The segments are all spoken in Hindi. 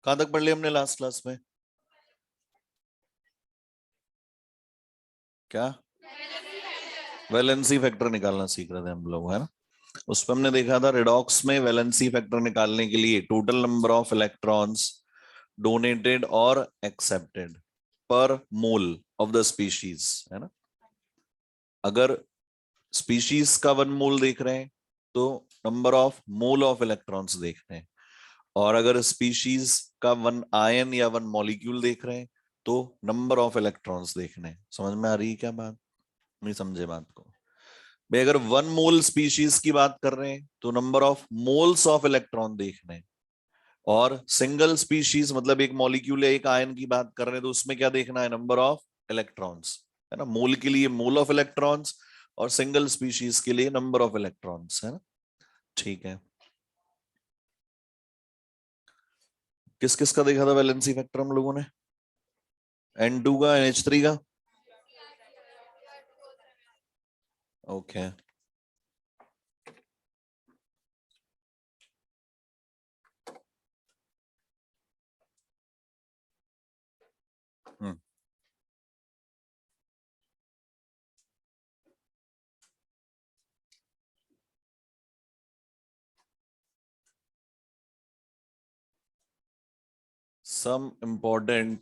कहां तक पढ़ लिया हमने लास्ट क्लास में? क्या? वैलेंसी फैक्टर निकालना सीख रहे थे हम लोग, है ना? उस पर हमने देखा था रिडॉक्स में वैलेंसी फैक्टर निकालने के लिए total number of electrons donated और एक्सेप्टेड पर मोल ऑफ द स्पीशीज, है ना? अगर स्पीशीज का वन मोल देख रहे हैं तो number of mole of electrons देख रहे हैं, और अगर स्पीशीज का वन आयन या वन मॉलिक्यूल देख रहे हैं तो नंबर ऑफ इलेक्ट्रॉन्स देख रहे हैं। समझ में आ रही है क्या बात? नहीं समझे बात को? भाई अगर वन मोल स्पीशीज की बात कर रहे हैं तो number of moles of electron देख रहे हैं, और सिंगल स्पीशीज मतलब एक मॉलिक्यूल या एक आयन की बात कर रहे हैं तो उसमें क्या देखना है? नंबर ऑफ इलेक्ट्रॉन्स, है ना? मोल के लिए मोल ऑफ इलेक्ट्रॉन्स और सिंगल स्पीशीज के लिए नंबर ऑफ इलेक्ट्रॉन्स, है ना? ठीक है। किस किस का देखा था वैलेंसी फैक्टर हम लोगों ने? N2 का, NH3 का? Okay. Some important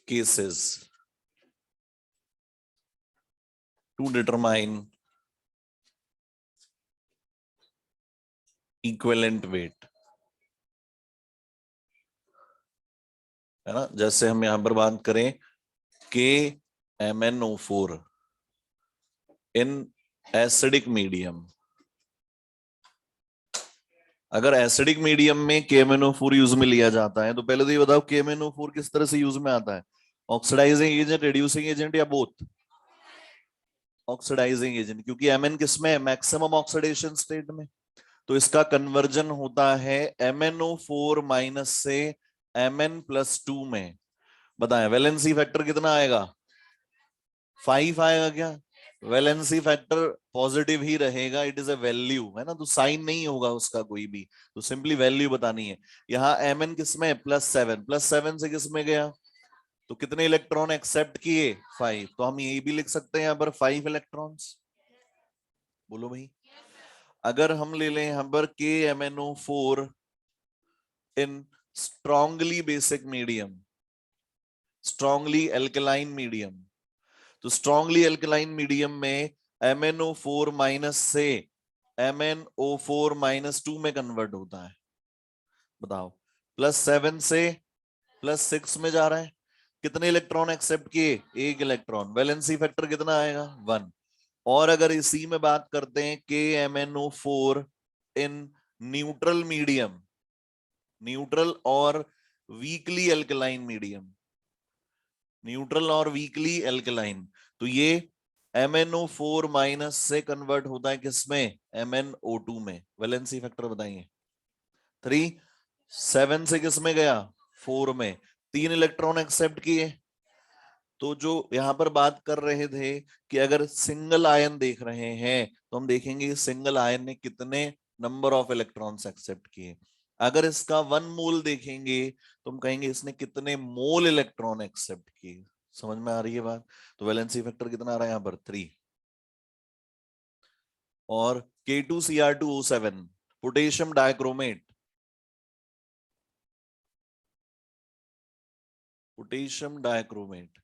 cases to determine equivalent weight, है ना? जैसे हम यहां पर बात करें KMnO4 इन एसिडिक मीडियम। अगर एसिडिक मीडियम में KMnO4 यूज में लिया जाता है तो पहले तो ये बताओ KMnO4 किस तरह से यूज में आता है? ऑक्सीडाइजिंग एजेंट, रिड्यूसिंग एजेंट, या बोथ? ऑक्सीडाइजिंग एजेंट, क्योंकि Mn किसमें है? मैक्सिमम ऑक्सीडेशन स्टेट में। तो इसका कन्वर्जन होता है MnO4 माइनस से Mn+2 में। बताएं वैलेंसी फैक्टर कितना आएगा? 5 आएगा क्या? वैलेंसी फैक्टर पॉजिटिव ही रहेगा, इट इज अ वैल्यू, है ना? तो साइन नहीं होगा उसका कोई भी, तो सिंपली वैल्यू बतानी है। यहाँ Mn किसमें है? +7, +7 से किसमें गया? तो कितने इलेक्ट्रॉन एक्सेप्ट किए? 5। तो हम ये भी लिख सकते हैं यहाँ पर 5 इलेक्ट्रॉन्स। बोलो भाई। अगर हम ले लें यहाँ पर KMnO4 in strongly basic medium, strongly alkaline medium, तो स्ट्रॉन्गली एल्कलाइन मीडियम में MnO4 माइनस से MnO4-2 में कन्वर्ट होता है। बताओ, +7 से +6 में जा रहा है। कितने इलेक्ट्रॉन एक्सेप्ट किए? 1 इलेक्ट्रॉन। वैलेंसी फैक्टर कितना आएगा? 1। और अगर इसी में बात करते हैं KMnO4 in neutral medium, neutral और वीकली एल्कलाइन मीडियम, न्यूट्रल और वीकली एल्कलाइन, तो ये MnO4 माइनस से कन्वर्ट होता है किसमें? MnO2 में। वैलेंसी फैक्टर बताइए। 3। 7 से किसमें गया? 4 में। 3 इलेक्ट्रॉन एक्सेप्ट किए। तो जो यहां पर बात कर रहे थे कि अगर सिंगल आयन देख रहे हैं तो हम देखेंगे सिंगल आयन ने कितने नंबर ऑफ इलेक्ट्रॉन्स एक्सेप्ट किए। अगर इसका वन मोल देखेंगे तो हम कहेंगे इसने कितने मोल इलेक्ट्रॉन एक्सेप्ट किए। समझ में आ रही है बात? तो वैलेंसी फैक्टर कितना आ रहा है यहाँ पर? 3। और K2Cr2O7 potassium dichromate, potassium dichromate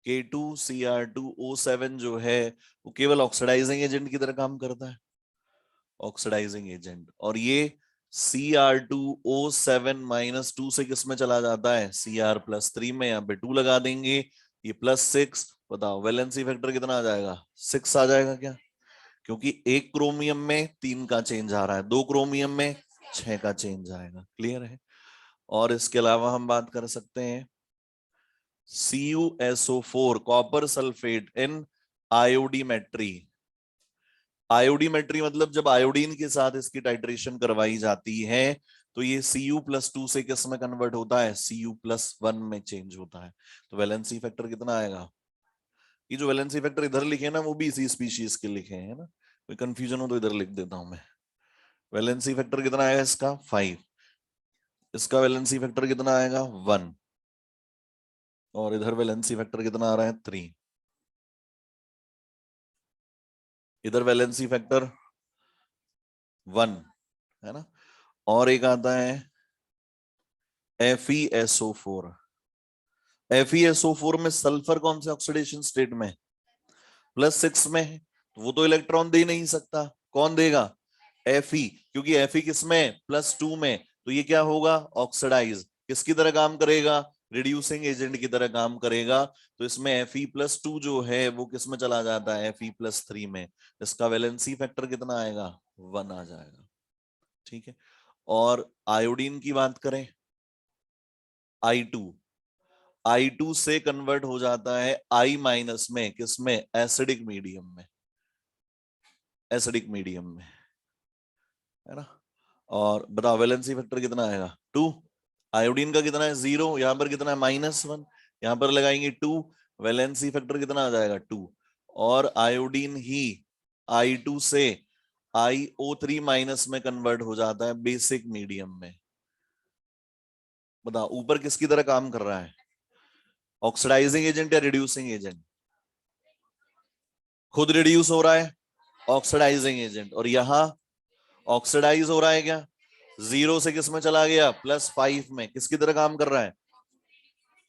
K2Cr2O7 जो है वो केवल ऑक्सीडाइजिंग एजेंट की तरह काम करता है, ऑक्सीडाइजिंग एजेंट। और ये Cr2O7-2 से किस में चला जाता है? Cr+3 में। यहाँ पे 2 लगा देंगे, ये +6। बताओ वैलेंसी फैक्टर कितना आ जाएगा? 6 आ जाएगा क्या? क्योंकि एक क्रोमियम में 3 का चेंज आ रहा है, 2 क्रोमियम में 6 का चेंज आएगा। क्लियर है? और इसके अलावा हम बात कर सकते हैं CuSO4 कॉपर सल्फेट इन आयोडीमेट्री। आयोडीमेट्री मतलब जब आयोडीन के साथ इसकी टाइट्रेशन करवाई जाती है तो ये Cu+2 से किस में कन्वर्ट होता है? Cu+1 में चेंज होता है। तो वैलेंसी फैक्टर कितना आएगा? ये जो वैलेंसी फैक्टर इधर लिखे हैं ना वो भी इसी स्पीशीज के लिखे हैं ना, कोई कंफ्यूजन हो तो इधर लिख देता हूं मैं। वैलेंसी फैक्टर कितना आएगा इसका 5, इसका वैलेंसी फैक्टर कितना आएगा 1, और इधर वैलेंसी फैक्टर कितना आ रहा है 3, इधर वैलेंसी फैक्टर 1 है ना। और एक आता है FeSO4। FeSO4 में सल्फर कौन से ऑक्सीडेशन स्टेट में, +6 में है, तो वो तो इलेक्ट्रॉन दे ही नहीं सकता, कौन देगा Fe, क्योंकि Fe किसमें +2 में, तो ये क्या होगा ऑक्सीडाइज, किसकी तरह काम करेगा, रिड्यूसिंग एजेंट की तरह काम करेगा। तो इसमें Fe+2 जो है वो किस में चला जाता है Fe+3 में, इसका वैलेंसी फैक्टर कितना आएगा 1 आ जाएगा। ठीक है। और आयोडीन की बात करें, I2, I2 से कन्वर्ट हो जाता है I- में, किसमें एसिडिक मीडियम में, एसिडिक मीडियम में, है ना। और बताओ वैलेंसी फैक्टर कितना आएगा 2, आयोडीन का कितना है 0, यहां पर कितना है -1, यहां पर लगाएंगे 2, वैलेंसी फैक्टर कितना आ जाएगा 2। और आयोडीन ही I2 से IO3- में कन्वर्ट हो जाता है बेसिक मीडियम में। बताओ ऊपर किसकी तरह काम कर रहा है, ऑक्सीडाइजिंग एजेंट या रिड्यूसिंग एजेंट, खुद रिड्यूस हो रहा है ऑक्सीडाइजिंग एजेंट, और यहां ऑक्सीडाइज हो रहा है क्या, 0 से किस में चला गया +5 में, किसकी तरह काम कर रहा है,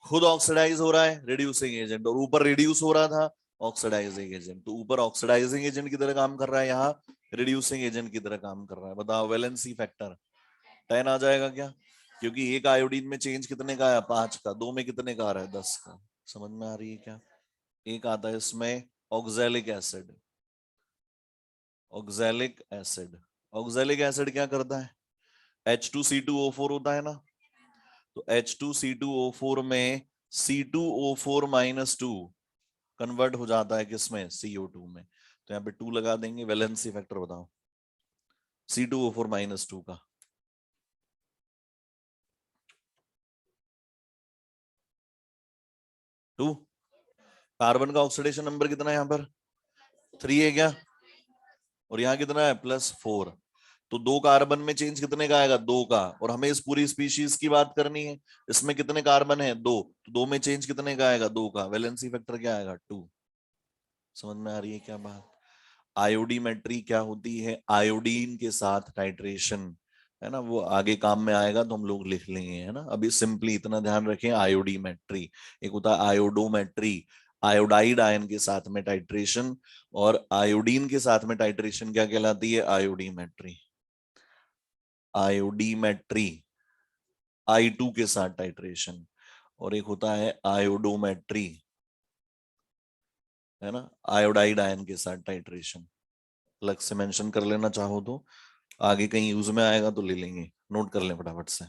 खुद ऑक्सीडाइज हो रहा है रिड्यूसिंग एजेंट, और ऊपर रिड्यूस हो रहा था ऑक्सीडाइजिंग एजेंट, तो ऊपर ऑक्सीडाइजिंग एजेंट की तरह काम कर रहा है, यहाँ रिड्यूसिंग एजेंट की तरह काम कर रहा है। बताओ वैलेंसी फैक्टर 10 आ जाएगा क्या, क्योंकि एक आयोडीन में चेंज कितने का है 5 का, दो में कितने का आ रहा है 10 का। समझ में आ रही है क्या। एक आता है इसमें oxalic acid, oxalic acid, oxalic acid क्या करता है, H2C2O4 होता है ना, तो H2C2O4 में C2O4-2 कन्वर्ट हो जाता है किसमें CO2 में, तो यहाँ पे 2 लगा देंगे। वैलेंसी फैक्टर बताओ C2O4-2 का, 2। कार्बन का ऑक्सीडेशन नंबर कितना है यहाँ पर 3 है क्या, और यहाँ कितना है +4, तो 2 कार्बन में चेंज कितने का आएगा 2 का, और हमें इस पूरी स्पीशीज की बात करनी है, इसमें कितने कार्बन है 2, तो 2 में चेंज कितने का आएगा 2 का, वैलेंसी फैक्टर क्या आएगा 2। समझ में आ रही है क्या बात। आयोडीमेट्री क्या होती है, आयोडीन के साथ टाइट्रेशन, है ना, वो आगे काम में आएगा तो हम लोग लिख लेंगे, है ना। अभी सिंपली इतना ध्यान रखें, आयोडीमेट्री, एक होता है आयोडोमेट्री, आयोडाइड आयन के साथ में टाइट्रेशन, और आयोडीन के साथ में टाइट्रेशन क्या कहलाती है आयोडीमेट्री, आयोडीमेट्री I2 के साथ टाइट्रेशन, और एक होता है आयोडोमेट्री, है ना, आयोडाइड आयन के साथ टाइट्रेशन। अलग से मेंशन कर लेना चाहो तो, आगे कहीं यूज में आएगा तो ले लेंगे, नोट कर लें फटाफट से।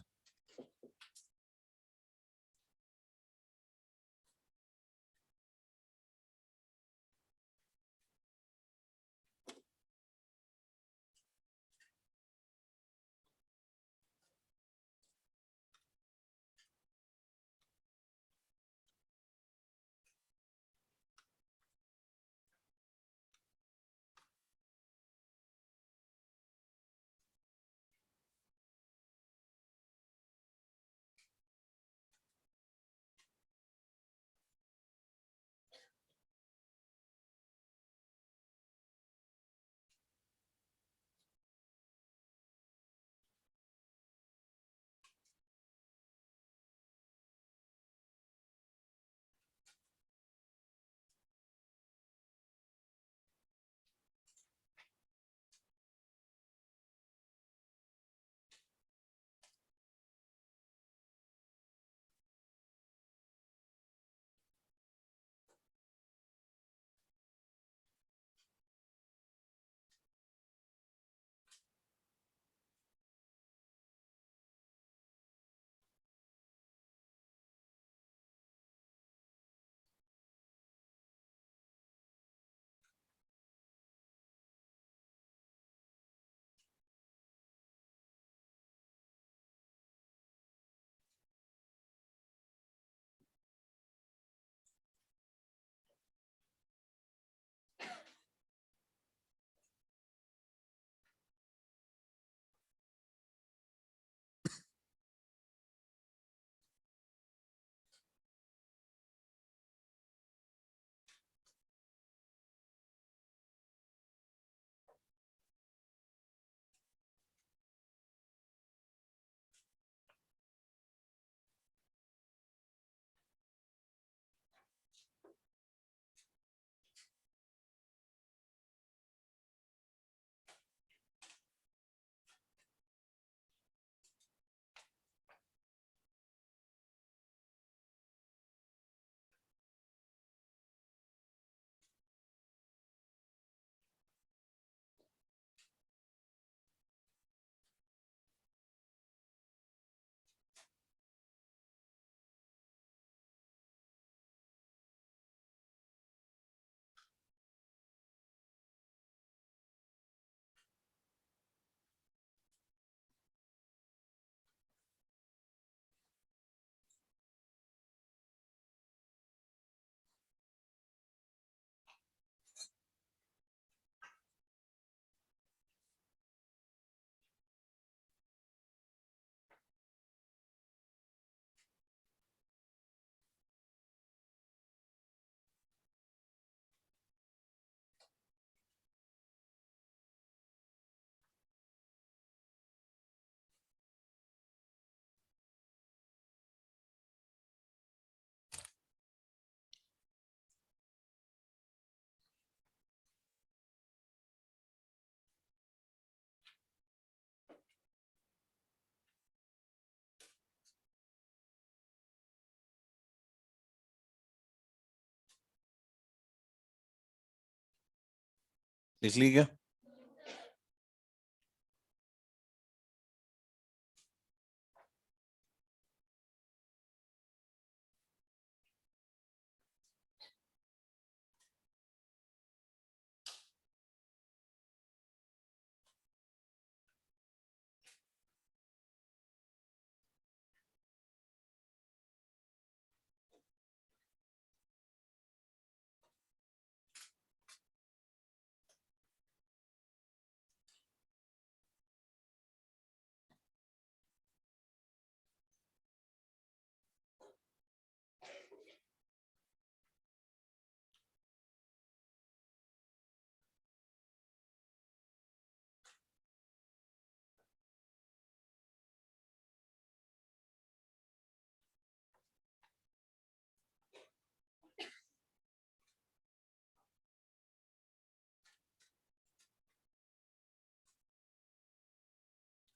लिख ली क्या?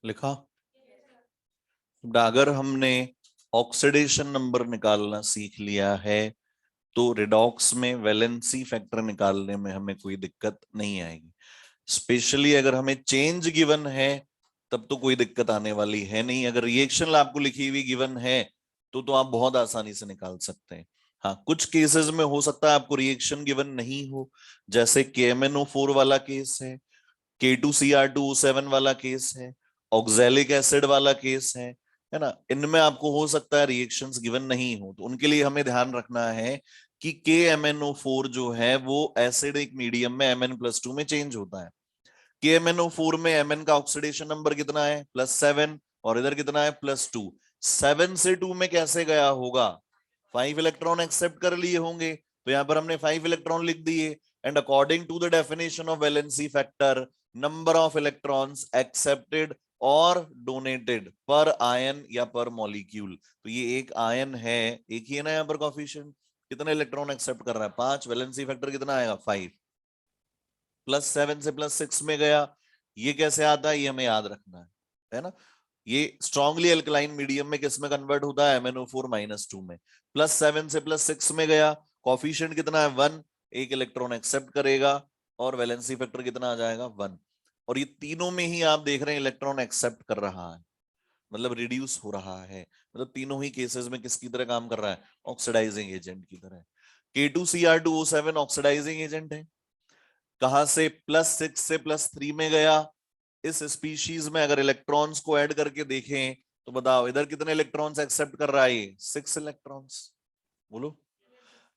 लिखा? अगर हमने ऑक्सीडेशन नंबर निकालना सीख लिया है तो रिडॉक्स में वैलेंसी फैक्टर निकालने में हमें कोई दिक्कत नहीं आएगी। स्पेशली अगर हमें चेंज गिवन है तब तो कोई दिक्कत आने वाली है नहीं। अगर रिएक्शन आपको लिखी हुई गिवन है तो आप बहुत आसानी से निकाल सकते हैं। हाँ, कुछ केसेस में हो सकता है आपको रिएक्शन गिवन नहीं हो, जैसे KMnO4 वाला केस है, K2Cr2O7 वाला केस है, ऑक्सैलिक एसिड वाला केस है ना। इनमें आपको हो सकता है रिएक्शंस गिवन नहीं हो, तो उनके लिए हमें ध्यान रखना है कि KMnO4 जो है वो एसिडिक मीडियम में Mn+2 में चेंज होता है। KMnO4 में Mn का ऑक्सीडेशन नंबर कितना है? +7, और इधर कितना है? +2। 7 से 2 में कैसे गया होगा? 5 इलेक्ट्रॉन एक्सेप्ट कर लिए होंगे, तो यहां पर हमने 5 इलेक्ट्रॉन लिख दिए। And according to the definition of valency factor, number of electrons accepted और डोनेटेड पर आयन या पर मॉलिक्यूल। तो ये एक आयन है, एक ही है ना यहाँ पर कॉफिशिएंट। कितने इलेक्ट्रॉन एक्सेप्ट कर रहा है? 5। वैलेंसी फैक्टर कितना आएगा? 5। +7 से +6 में गया। ये कैसे आता है? ये हमें याद रखना है ना। ये स्ट्रांगली अल्कलाइन मीडियम में किस में कन्वर्ट होता है? MnO4-2 में। +7 से +6 में गया, कॉफिशिएंट कितना है? 1। एक इलेक्ट्रॉन एक्सेप्ट करेगा और वैलेंसी फैक्टर कितना आ जाएगा? 1। और ये तीनों में ही आप देख रहे हैं इलेक्ट्रॉन एक्सेप्ट कर रहा है, मतलब रिड्यूस हो रहा है। मतलब तीनों ही केसेस में किसकी तरह काम कर रहा है? ऑक्सीडाइजिंग एजेंट की तरह। K2Cr2O7 ऑक्सीडाइजिंग एजेंट है। कहां से? +6 से +3 में गया। इस स्पीशीज में अगर इलेक्ट्रॉन्स को ऐड करके देखें तो बताओ इधर कितने इलेक्ट्रॉन्स एक्सेप्ट कर रहा है? ये 6 इलेक्ट्रॉन्स। बोलो।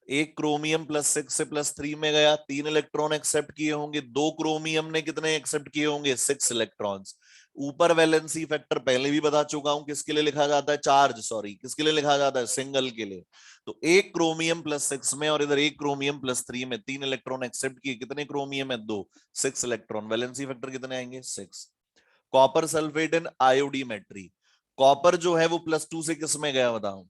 एक क्रोमियम +6 से +3 में गया, 3 इलेक्ट्रॉन एक्सेप्ट किए होंगे। दो क्रोमियम ने कितने एक्सेप्ट किए होंगे? 6 इलेक्ट्रॉन्स। ऊपर वैलेंसी फैक्टर पहले भी बता चुका हूं किसके लिए लिखा जाता है? चार्ज, सॉरी, किसके लिए लिखा जाता है? सिंगल के लिए। तो एक क्रोमियम +6 में और इधर एक क्रोमियम +3 में 3 इलेक्ट्रॉन एक्सेप्ट किए। कितने क्रोमियम है? 2। 6 इलेक्ट्रॉन। वैलेंसी फैक्टर कितने आएंगे? 6। कॉपर सल्फेट इन आयोडीमेट्री। कॉपर जो है वो +2 से किस में गया बताओ?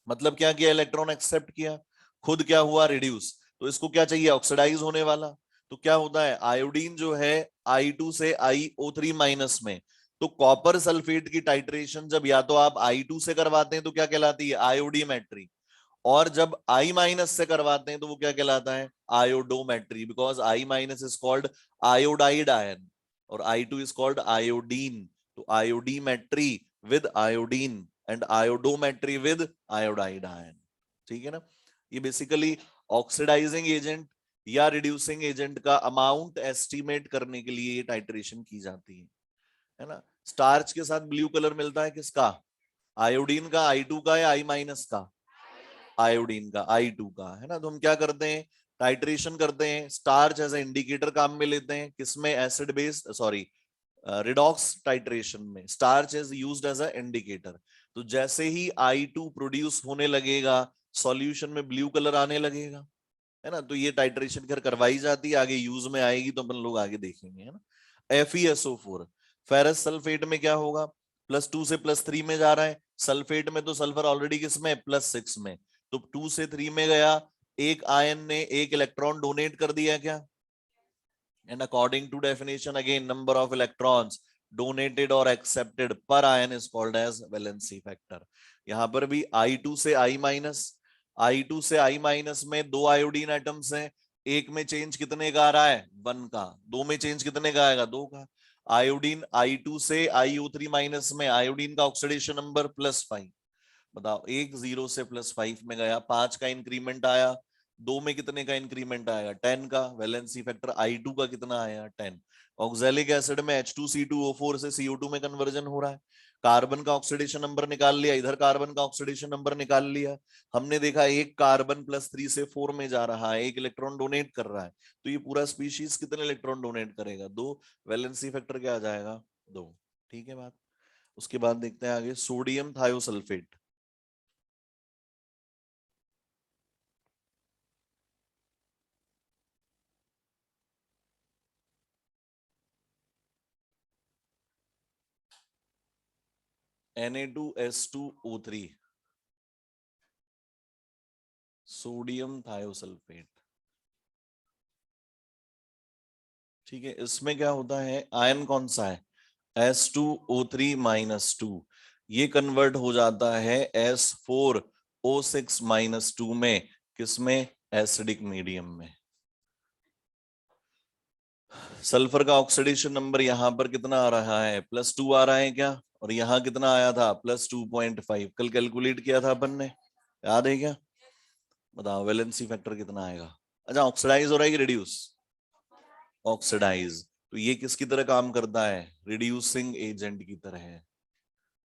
मतलब क्या किया? इलेक्ट्रॉन एक्सेप्ट किया, खुद क्या हुआ? रिड्यूस। तो इसको क्या चाहिए? ऑक्सीडाइज होने वाला। तो क्या होता है? आयोडीन जो है I2 से iO3- में। तो कॉपर सल्फेट की टाइट्रेशन जब या तो आप I2 से करवाते हैं तो क्या कहलाती है? आयोडीमेट्री। और जब I- से करवाते हैं तो वो क्या कहलाता है? Iodometry, because I- is called iodide ion और I2 इज कॉल्ड आयोडीन। तो iodimetry with iodine and iodometry with iodide ion. ठीक है ना। ये बेसिकली ऑक्सीडाइजिंग एजेंट या रिड्यूसिंग एजेंट का अमाउंट एस्टिमेट करने के लिए ये टाइट्रेशन की जाती है ना। स्टार्च के साथ ब्लू कलर मिलता है किसका? आयोडीन का, I2 का या I- का? आयोडीन का, I2 का, है ना। तो हम क्या करते हैं? टाइट्रेशन करते हैं, स्टार्च एज ए इंडिकेटर काम में लेते हैं। किसमें? Acid based, sorry, redox titration में starch is used as a indicator. तो जैसे ही I2 प्रोड्यूस होने लगेगा सॉल्यूशन में ब्लू कलर आने लगेगा, है ना। तो ये टाइट्रेशन कर करवाई जाती है, आगे यूज में आएगी तो अपन लोग आगे देखेंगे, है ना। FeSO4, फेरस सल्फेट में क्या होगा? +2 से +3 में जा रहा है। सल्फेट में तो सल्फर ऑलरेडी किसमें? +6 में। तो 2 से 3 में गया, एक आयन ने एक इलेक्ट्रॉन डोनेट कर दिया क्या? And according to definition, again, number of electrons donated or accepted per ion is called as valency factor. यहां पर भी I2 से I-, I2 से I- में 2 आयोडीन एटम्स हैं, एक में चेंज कितने का आ रहा है 1 का, दो में चेंज कितने का आएगा 2 का। आयोडीन I2 से IO3 माइनस में, आयोडीन का ऑक्सीडेशन नंबर +5। बताओ, एक 0 से +5 में गया, 5 का इंक्रीमेंट आया, दो में कितने का इंक्रीमेंट आएगा 10 का। वैलेंसी फैक्टर I2 का कितना आया 10। ऑक्सैलिक एसिड में H2C2O4 से CO2 में कन्वर्जन हो रहा है। कार्बन का ऑक्सीडेशन नंबर निकाल लिया, इधर कार्बन का ऑक्सीडेशन नंबर निकाल लिया। हमने देखा एक कार्बन +3 से 4 में जा रहा है, एक इलेक्ट्रॉन डोनेट कर रहा है। तो ये पूरा स्पीशीज कितने इलेक्ट्रॉन डोनेट करेगा 2। वैलेंसी फैक्टर क्या आ जाएगा 2। ठीक है बात। उसके बाद देखते हैं आगे, sodium thiosulphate. Na2S2O3, sodium thiosulphate. ठीक है, इसमें क्या होता है, आयन कौन सा है S2O3-2, ये कन्वर्ट हो जाता है S4O6-2 में, किसमें, एसिडिक मीडियम में। सल्फर का ऑक्सीडेशन नंबर यहां पर कितना आ रहा है +2 आ रहा है क्या, और यहां कितना आया था +2.5, कल कैलकुलेट किया था अपन ने, याद है क्या। बताओ वैलेंसी फैक्टर कितना आएगा। अच्छा, ऑक्सीडाइज हो रहा है कि रिड्यूस, ऑक्सीडाइज, तो ये किसकी तरह काम करता है, रिड्यूसिंग एजेंट की तरह है,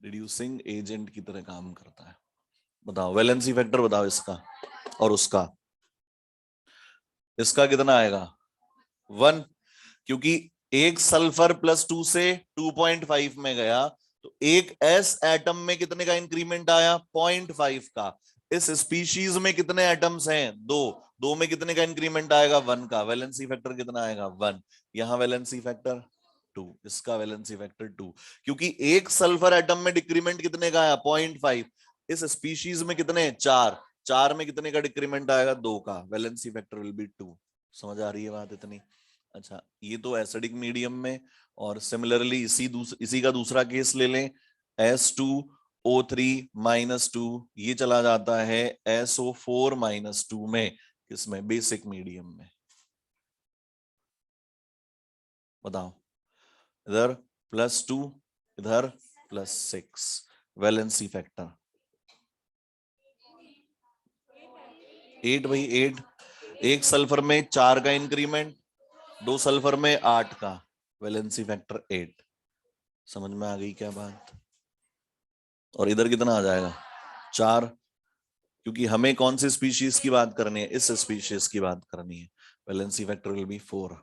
रिड्यूसिंग एजेंट की तरह काम करता है। बताओ वैलेंसी फैक्टर बताओ इसका और उसका, इसका कितना आएगा 1, क्योंकि एक सल्फर +2 से 2.5 में गया, तो एक एस एटम में कितने का इंक्रीमेंट आया 0.5 का। इस स्पीशीज में कितने एटम्स हैं 2, दो में कितने का इंक्रीमेंट आएगा 1 का, वैलेंसी फैक्टर कितना आएगा 1। यहां वैलेंसी फैक्टर 2, इसका वैलेंसी फैक्टर 2, क्योंकि एक सल्फर एटम में डिक्रीमेंट कितने का आया 0.5, इस स्पीशीज में कितने 4, 4 में कितने का डिक्रीमेंट आएगा 2 का, वैलेंसी फैक्टर विल बी 2। समझ आ रही है बात इतनी। अच्छा, ये तो एसिडिक मीडियम में, और सिमिलरली इसी का दूसरा केस ले लें, S2O3-2, ये चला जाता है SO4-2 में, किसमें, बेसिक मीडियम में। बताओ, इधर +2, इधर +6, वैलेंसी फैक्टर 8 भाई 8। एक सल्फर में 4 का इंक्रीमेंट, दो सल्फर में 8 का, वैलेंसी फैक्टर 8। समझ में आ गई क्या बात। और इधर कितना आ जाएगा 4, क्योंकि हमें कौन सी स्पीशीज की बात करनी है, इस स्पीशीज की बात करनी है, वैलेंसी फैक्टर विल बी 4।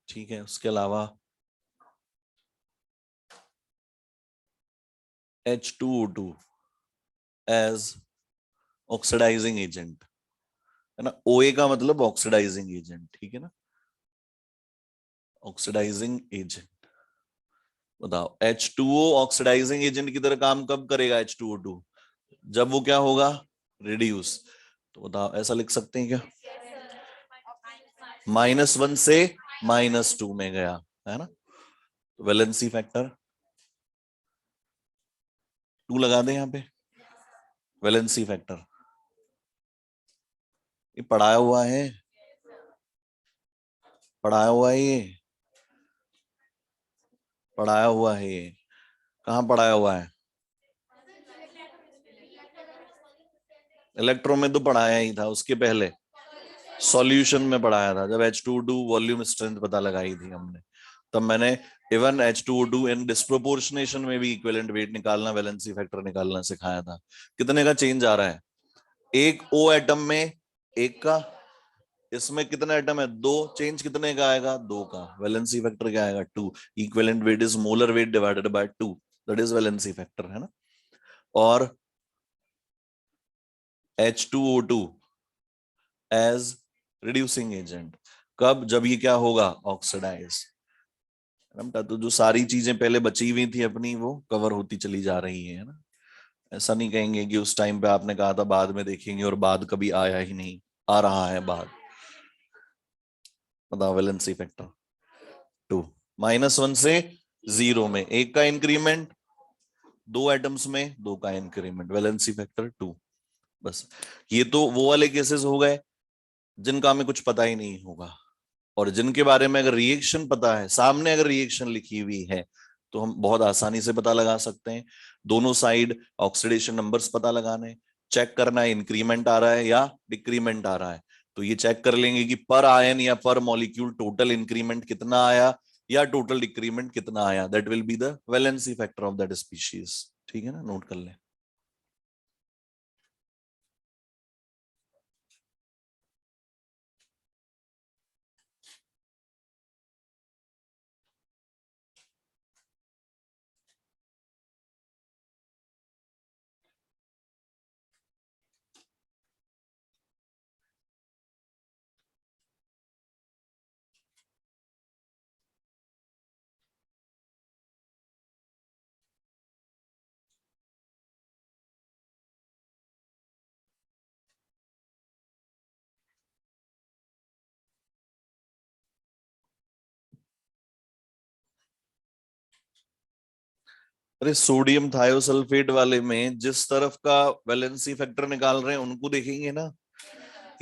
ठीक है, उसके अलावा H2O2 एज ऑक्सीडाइजिंग एजेंट, है ना, OA का मतलब ऑक्सीडाइजिंग एजेंट, ठीक है ना, ऑक्सीडाइजिंग एजेंट। बताओ H2O ऑक्सीडाइजिंग एजेंट की तरह काम कब करेगा H2O2, जब वो क्या होगा, रिड्यूस। तो बताओ ऐसा लिख सकते हैं क्या, -1 से -2 में गया, है ना, तो वैलेंसी फैक्टर 2 लगा दें यहां पे, वैलेंसी फैक्टर, ये पढ़ाया हुआ है, पढ़ाया हुआ है ये, पढ़ाया हुआ है ये, कहाँ पढ़ाया हुआ है, इलेक्ट्रो में तो पढ़ाया ही था, उसके पहले सॉल्यूशन में पढ़ाया था, जब H2O2 वॉल्यूम स्ट्रेंथ पता लगाई थी हमने, तब मैंने इवन H2O2 इन डिस्प्रोपोर्शनेशन में भी इक्विवेलेंट वेट निकालना, वैलेंसी फैक्टर निकालना सिखाया था। कितने का चेंज आ रहा है, एक O एटम में एक का, इसमें कितने एटम है 2, चेंज कितने का आएगा 2 का, वैलेंसी फैक्टर क्या आएगा 2। Equivalent weight is molar weight divided by 2, that is valency factor, है ना। और H2O2 एज रिड्यूसिंग एजेंट, कब, जब ये क्या होगा ऑक्सीडाइज। तो जो सारी चीजें पहले बची हुई थी अपनी, वो कवर होती चली जा रही है ना। ऐसा नहीं कहेंगे कि उस टाइम पे आपने कहा था बाद में देखेंगे, और बाद कभी आया ही नहीं, आ रहा है बाद। बताओ वैलेंसी फैक्टर 2, -1 से 0 में 1 का इंक्रीमेंट, 2 एटम्स में 2 का इंक्रीमेंट, वैलेंसी फैक्टर 2। बस ये तो वो वाले केसेस हो गए जिनका हमें कुछ पता ही नहीं होगा, और जिनके बारे में अगर रिएक्शन पता है, सामने अगर रिएक्शन लिखी हुई है, तो हम बहुत आसानी से पता लगा सकते हैं। दोनों साइड ऑक्सीडेशन नंबर्स पता लगाने, चेक करना है इंक्रीमेंट आ रहा है या डिक्रीमेंट आ रहा है। तो ये चेक कर लेंगे कि पर आयन या पर मॉलिक्यूल टोटल इंक्रीमेंट कितना आया या टोटल डिक्रीमेंट कितना आया, that will be the valency factor of that species. ठीक है ना, नोट कर लें। अरे सोडियम थायोसल्फेट वाले में जिस तरफ का वैलेंसी फैक्टर निकाल रहे हैं उनको देखेंगे ना।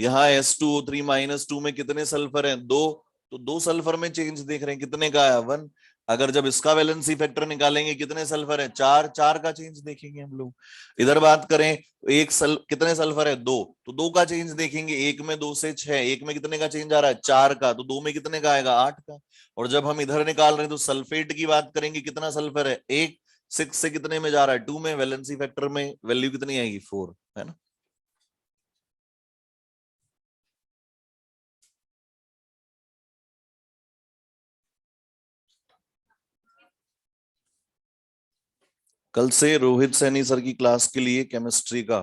यहाँ S2O3-2 में कितने सल्फर हैं? 2। तो 2 सल्फर में चेंज देख रहे हैं, कितने का आया? 1। अगर जब इसका वैलेंसी फैक्टर निकालेंगे कितने सल्फर है? 4। 4 का चेंज देखेंगे हम लोग। इधर बात करें, कितने सल्फर है? 2। तो 2 का चेंज देखेंगे, एक में 2 से 6, एक में कितने का चेंज आ रहा है? 4 का। तो 2 में कितने का आएगा? 8 का। और जब हम इधर निकाल रहे हैं तो सल्फेट की बात करेंगे, कितना सल्फर है? 1। 6 से कितने में जा रहा है? 2 में। वैलेंसी फैक्टर में वैल्यू कितनी आएगी? 4, है ना। कल से रोहित सैनी सर की क्लास के लिए केमिस्ट्री का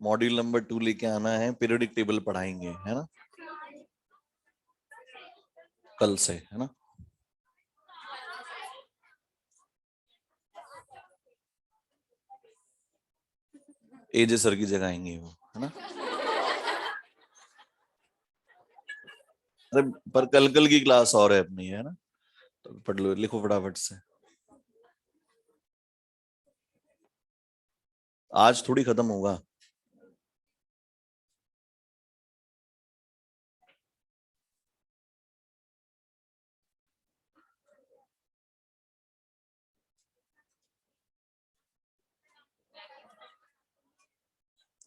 मॉड्यूल नंबर 2 लेके आना है, पीरियोडिक टेबल पढ़ाएंगे, है ना, कल से, है ना। एजे सर की जगह आएंगे वो, है ना। अरे पर कल कल की क्लास और है अपनी, है ना। तो पढ़ लो, लिखो फटाफट से। आज थोड़ी खत्म होगा।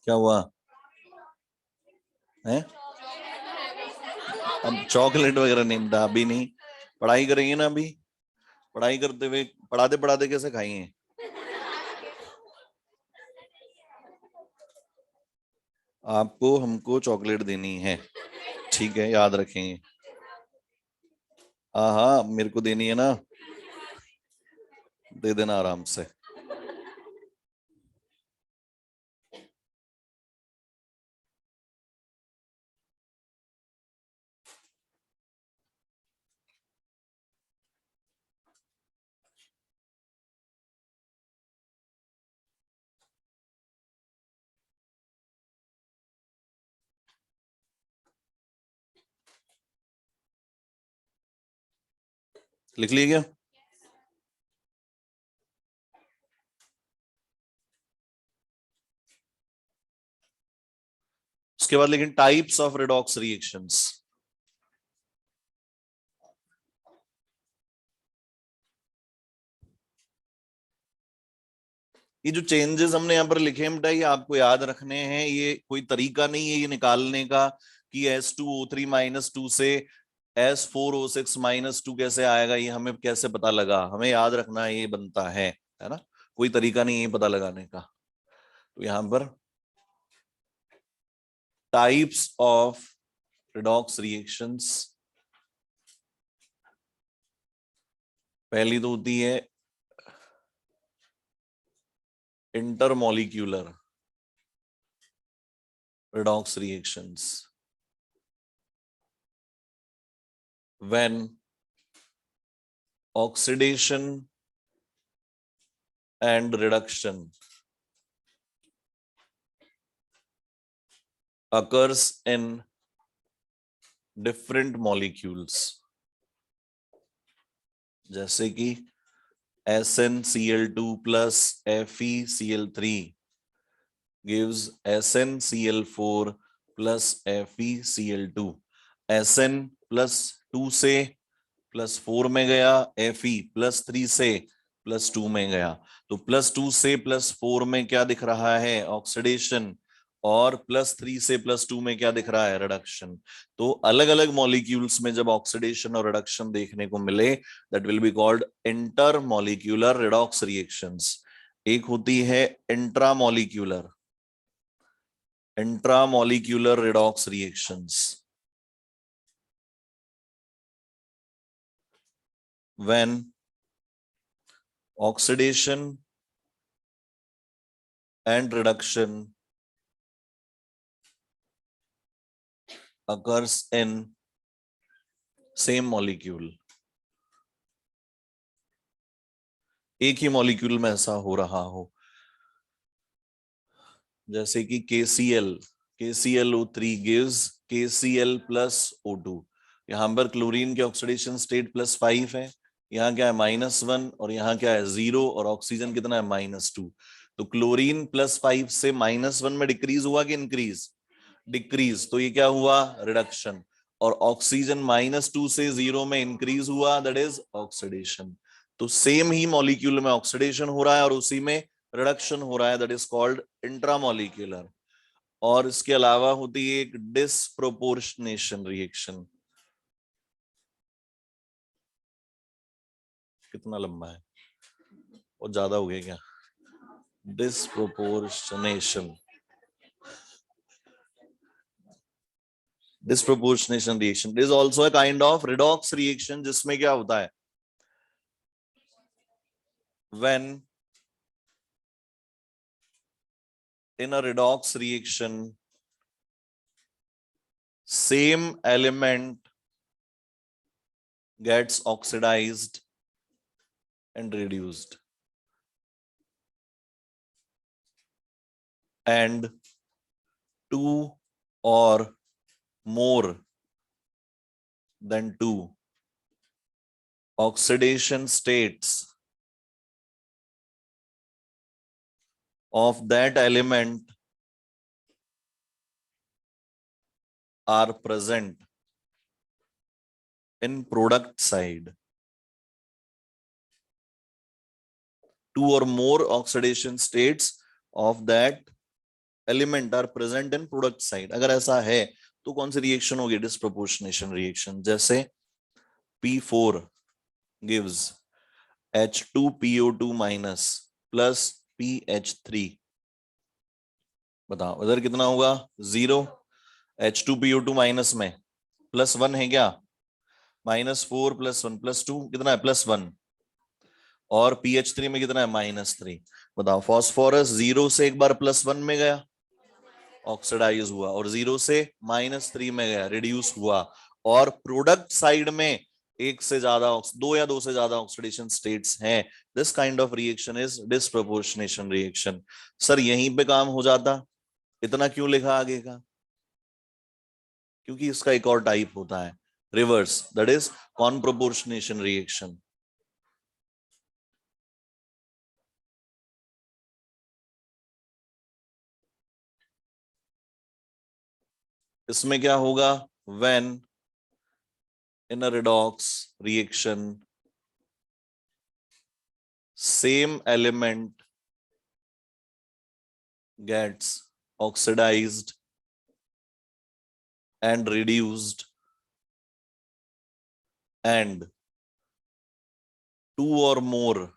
क्या हुआ है? अब चॉकलेट वगैरह नहीं, अभी नहीं। पढ़ाई करेंगे ना अभी। पढ़ाई करते हुए पढ़ाते पढ़ाते कैसे खाएंगे? आपको हमको चॉकलेट देनी है, ठीक है, याद रखेंगे। हाँ हाँ, मेरे को देनी है ना, दे देना आराम से। लिख लिए क्या? उसके बाद लेकिन टाइप्स ऑफ रेडॉक्स रिएक्शंस। ये जो चेंजेस हमने यहाँ पर लिखे हैं बेटा, ये आपको याद रखने हैं, ये कोई तरीका नहीं है ये निकालने का कि S2O3-2 से S4O6-2 कैसे आएगा, ये हमें कैसे पता लगा। हमें याद रखना है ये बनता है ना। कोई तरीका नहीं है पता लगाने का। तो यहाँ पर टाइप्स ऑफ रिडॉक्स रिएक्शंस, पहली तो होती है intermolecular redox reactions when oxidation and reduction occurs in different molecules. जैसे कि SnCl2 plus FeCl3 gives SnCl4 plus FeCl2. Sn plus 2 से प्लस 4 में गया, Fe प्लस 3 से प्लस 2 में गया। तो प्लस 2 से प्लस 4 में क्या दिख रहा है? ऑक्सीडेशन। और प्लस 3 से प्लस 2 में क्या दिख रहा है? रिडक्शन। तो अलग अलग मॉलिक्यूल्स में जब ऑक्सीडेशन और रिडक्शन देखने को मिले, that will be called inter molecular redox reactions. एक होती है intramolecular redox reactions, when oxidation and reduction occurs in same molecule। एक ही मॉलिक्यूल में ऐसा हो रहा हो, जैसे कि KClO3 gives KCl plus O2। यहां पर क्लोरीन के ऑक्सीडेशन स्टेट +5 है, यहाँ क्या है? -1, और यहाँ क्या है? 0, और ऑक्सीजन कितना है? -2। तो क्लोरीन +5 से -1 में डिक्रीज हुआ कि इंक्रीज? डिक्रीज। तो ये क्या हुआ? रिडक्शन। और ऑक्सीजन -2 से 0 में इंक्रीज हुआ, दैट इज ऑक्सीडेशन। तो सेम ही मॉलिक्यूल में ऑक्सीडेशन हो रहा है और उसी में रिडक्शन हो रहा है, दैट इज कॉल्ड इंट्रामॉलिक्यूलर। और इसके अलावा होती है एक डिसप्रोपोर्शनेशन रिएक्शन। कितना लंबा है? और ज्यादा हो गया क्या? Disproportionation reaction is also a kind of redox reaction, जिसमें क्या होता है? when in a redox reaction same element gets oxidized and reduced, and two or more than two oxidation states of that element are present in product side। Two or more oxidation states of that element are present in product side। अगर ऐसा है तो कौन सी रिएक्शन होगी? Disproportionation reaction. जैसे P4 gives H2PO2 minus plus PH3। बताओ इधर कितना होगा? 0। H2PO2 माइनस में +1 है क्या? -4 + 1 + 2 कितना है? +1। और PH3 में कितना है? -3। बताओ फास्फोरस 0 से एक बार +1 में गया, ऑक्सीडाइज हुआ, और 0 से -3 में गया, रिड्यूस हुआ। और प्रोडक्ट साइड में एक से ज्यादा, दो या दो से ज्यादा ऑक्सीडेशन स्टेट्स हैं। This kind of reaction is disproportionation reaction. Sir यहीं पे काम हो जाता, इतना क्यों लिखा आगे का? क्योंकि इसका एक और टाइप होता है रिवर्स, दैट इज कॉनप्रोपोर्शनेशन रिएक्शन। इसमें क्या होगा? When in a redox reaction same element gets oxidized and reduced, and two or more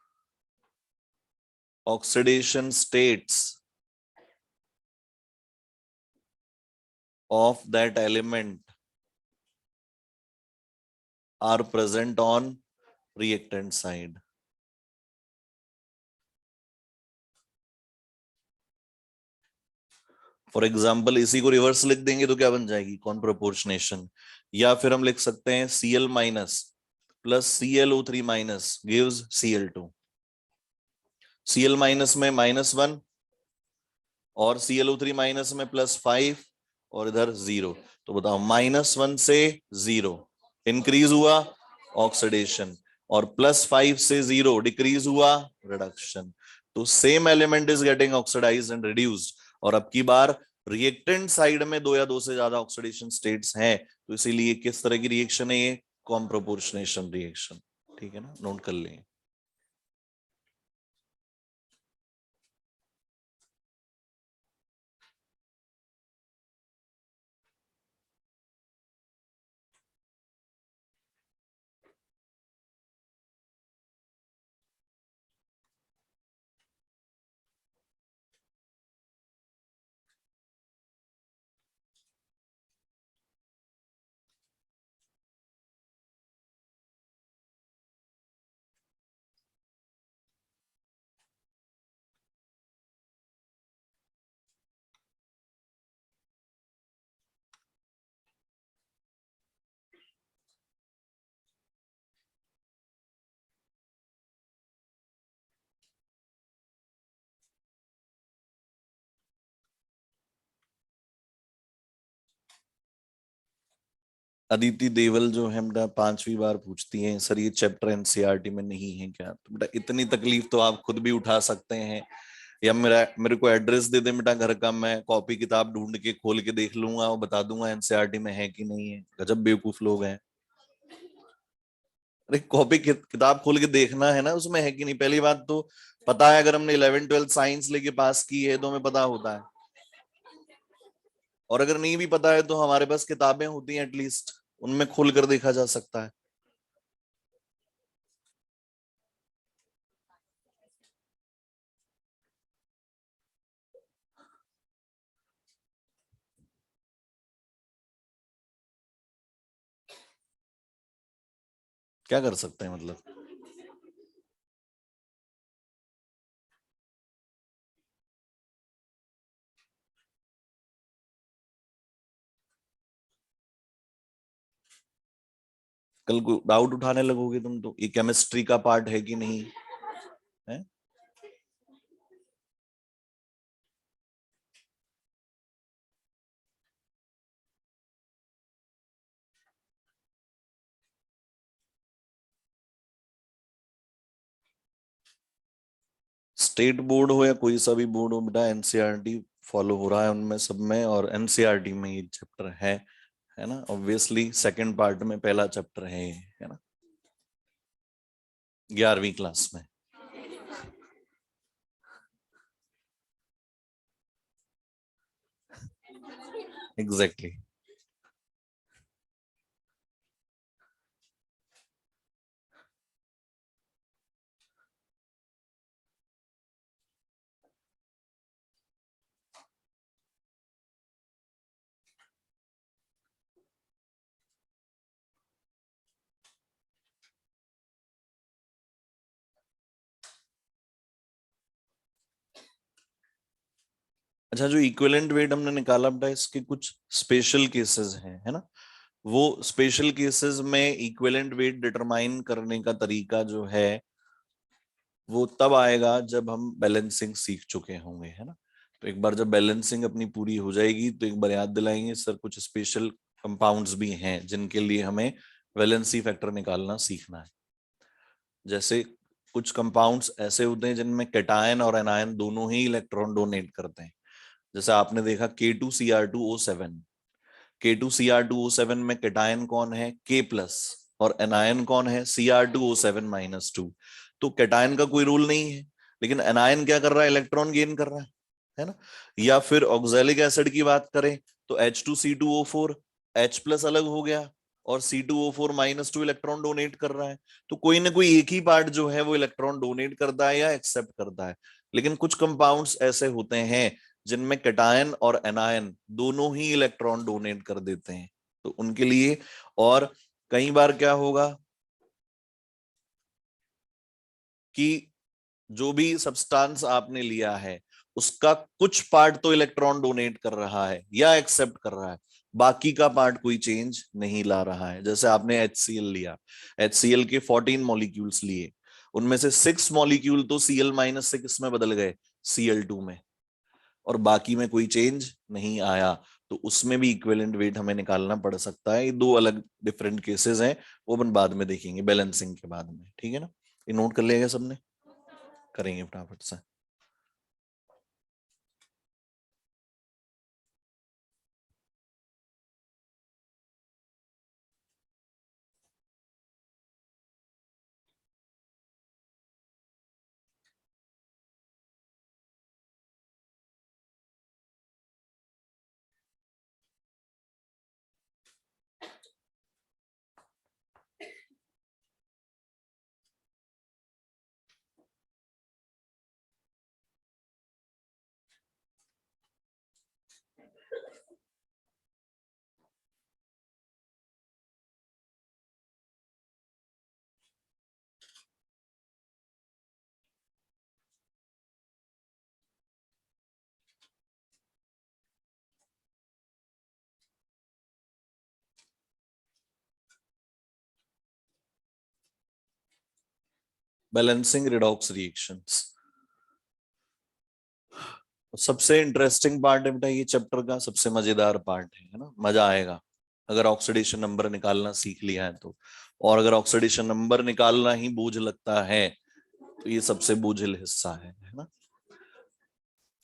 oxidation states of that element are present on reactant side। For example इसी को रिवर्स लिख देंगे तो क्या बन जाएगी? कॉनप्रोपोर्शनेशन। या फिर हम लिख सकते हैं Cl minus plus ClO3 minus gives Cl2। Cl minus में -1 और ClO3 माइनस में +5 और इधर 0। तो बताओ -1 से 0 इंक्रीज हुआ, ऑक्सीडेशन, और +5 से 0 डिक्रीज हुआ, रिडक्शन। तो same element is getting oxidised and reduced. और अब की बार रिएक्टेंट साइड में 2 या 2 से ज्यादा ऑक्सीडेशन स्टेट्स हैं, तो इसीलिए किस तरह की रिएक्शन है ये? कॉम्प्रोपोर्शनेशन रिएक्शन। ठीक है ना, नोट कर लें। अदिति देवल जो है बेटा 5वीं बार पूछती हैं, सर ये चैप्टर एनसीईआरटी में नहीं है क्या? तो बेटा इतनी तकलीफ तो आप खुद भी उठा सकते हैं, या मेरे को एड्रेस दे दे बेटा घर का, मैं कॉपी किताब ढूंढ के खोल के देख लूंगा और बता दूंगा एनसीईआरटी में है कि नहीं है। गजब बेवकूफ लोग हैं। अरे कॉपी किताब खोल के देखना है ना उसमें है कि नहीं, पहली बात तो पता है। अगर हमने 11th 12th साइंस लेके पास की है तो हमें पता होता है, और अगर नहीं भी पता है तो हमारे पास किताबें होती हैं एटलीस्ट, उनमें खोल कर देखा जा सकता है। क्या कर सकते हैं मतलब? कल को डाउट उठाने लगोगे तुम तो, ये केमिस्ट्री का पार्ट है कि नहीं है। स्टेट बोर्ड हो या कोई सा भी बोर्ड हो बेटा, एनसीईआरटी फॉलो हो रहा है उनमें सब में, और एनसीईआरटी में ये चैप्टर है ना। ऑब्वियसली सेकंड पार्ट में पहला चैप्टर है ये, है ना, 11वीं क्लास में। एग्जैक्टली। अच्छा, जो इक्विवेलेंट वेट हमने निकाला बेटा, इसके कुछ स्पेशल केसेस हैं, है ना। वो स्पेशल केसेस में इक्विवेलेंट वेट डिटरमाइन करने का तरीका जो है वो तब आएगा जब हम बैलेंसिंग सीख चुके होंगे, है ना। तो एक बार जब बैलेंसिंग अपनी पूरी हो जाएगी तो एक बार याद दिलाएंगे सर, कुछ स्पेशल कंपाउंड्स भी हैं जिनके लिए हमें वैलेंसी फैक्टर निकालना सीखना है। जैसे कुछ कंपाउंड्स ऐसे होते हैं जिनमें कैटायन और एनायन दोनों ही इलेक्ट्रॉन डोनेट करते हैं। जैसे आपने देखा K2Cr2O7, K2Cr2O7 में कैटायन कौन है? K+ और एनायन कौन है? Cr2O7-2। तो कैटायन का कोई रोल नहीं है, लेकिन एनायन क्या कर रहा है? इलेक्ट्रॉन गेन कर रहा है ना। या फिर ऑक्सैलिक एसिड की बात करें तो H2C2O4, H+ अलग हो गया और C2O4-2 इलेक्ट्रॉन डोनेट कर रहा है। तो कोई ना कोई एक ही पार्ट जो है वो इलेक्ट्रॉन डोनेट करता है या एक्सेप्ट करता है। लेकिन कुछ कंपाउंड्स ऐसे होते हैं जिनमें कैटायन और एनायन दोनों ही इलेक्ट्रॉन डोनेट कर देते हैं, तो उनके लिए। और कई बार क्या होगा कि जो भी सब्सटेंस आपने लिया है उसका कुछ पार्ट तो इलेक्ट्रॉन डोनेट कर रहा है या एक्सेप्ट कर रहा है, बाकी का पार्ट कोई चेंज नहीं ला रहा है। जैसे आपने HCl लिया, HCl के 14 मॉलिक्यूल्स लिए, उनमें से 6 मॉलिक्यूल तो Cl-6 में बदल गए Cl2 में, और बाकी में कोई चेंज नहीं आया। तो उसमें भी इक्विवेलेंट वेट हमें निकालना पड़ सकता है। ये दो अलग डिफरेंट केसेस हैं, वो अपन बाद में देखेंगे बैलेंसिंग के बाद में, ठीक है ना। ये नोट कर लिया सबने, करेंगे फटाफट से। बैलेंसिंग रिडॉक्स रिएक्शंस सबसे इंटरेस्टिंग पार्ट है बेटा, ये चैप्टर का सबसे मजेदार पार्ट है ना। मजा आएगा अगर ऑक्सीडेशन नंबर निकालना सीख लिया है तो। और अगर ऑक्सीडेशन नंबर निकालना ही बोझ लगता है तो ये सबसे बोझिल हिस्सा है ना।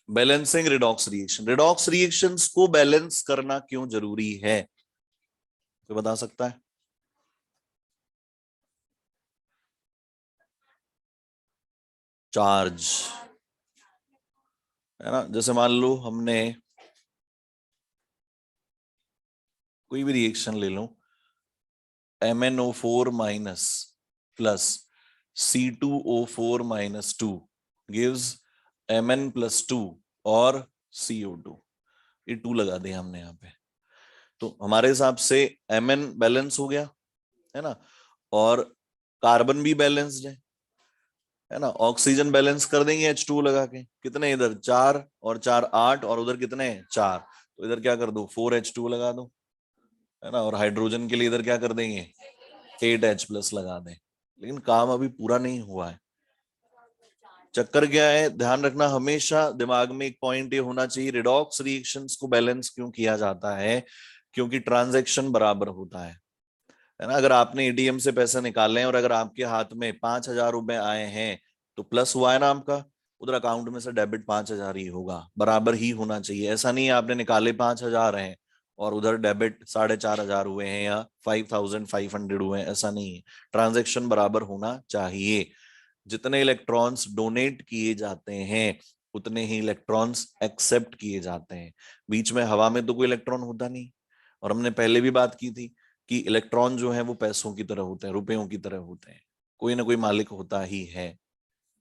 बैलेंसिंग रिडॉक्स रिएक्शंस को बैलेंस करना क्यों जरूरी है, तो बता सकता है? चार्ज, है ना। जैसे मान लो हमने कोई भी रिएक्शन ले लो, MnO4 minus plus C2O4 - 2 gives Mn+2 और CO2। ये 2 लगा दिया हमने यहाँ पे, तो हमारे हिसाब से Mn बैलेंस हो गया, है ना। और कार्बन भी बैलेंस्ड है ना। ऑक्सीजन बैलेंस कर देंगे H2 लगा के, कितने इधर 4 और 4 8, और उधर कितने 4, तो इधर क्या कर दो 4H2 लगा दो, है ना। और हाइड्रोजन के लिए इधर क्या कर देंगे 8H+ लगा दें। लेकिन काम अभी पूरा नहीं हुआ है। चक्कर क्या है, ध्यान रखना हमेशा दिमाग में एक पॉइंट ये होना चाहिए, रिडॉक्स रिएक्शंस को बैलेंस क्यों किया जाता है, क्योंकि ट्रांजैक्शन बराबर होता है ना। अगर आपने एटीएम से पैसे निकाले हैं और अगर आपके हाथ में 5,000 रुपए आए हैं तो प्लस हुआ है ना आपका, उधर अकाउंट में से डेबिट 5,000 ही होगा, बराबर ही होना चाहिए। ऐसा नहीं है आपने निकाले 5,000 हैं और उधर डेबिट 4,500 हुए हैं या 5,500 हुए हैं, ऐसा नहीं है। ट्रांजेक्शन बराबर होना चाहिए। जितने इलेक्ट्रॉन्स डोनेट किए जाते हैं उतने ही इलेक्ट्रॉन्स एक्सेप्ट किए जाते हैं। बीच में हवा में तो कोई इलेक्ट्रॉन होता नहीं। और हमने पहले भी बात की थी कि इलेक्ट्रॉन जो है वो पैसों की तरह होते हैं, रुपयों की तरह होते हैं, कोई ना कोई मालिक होता ही है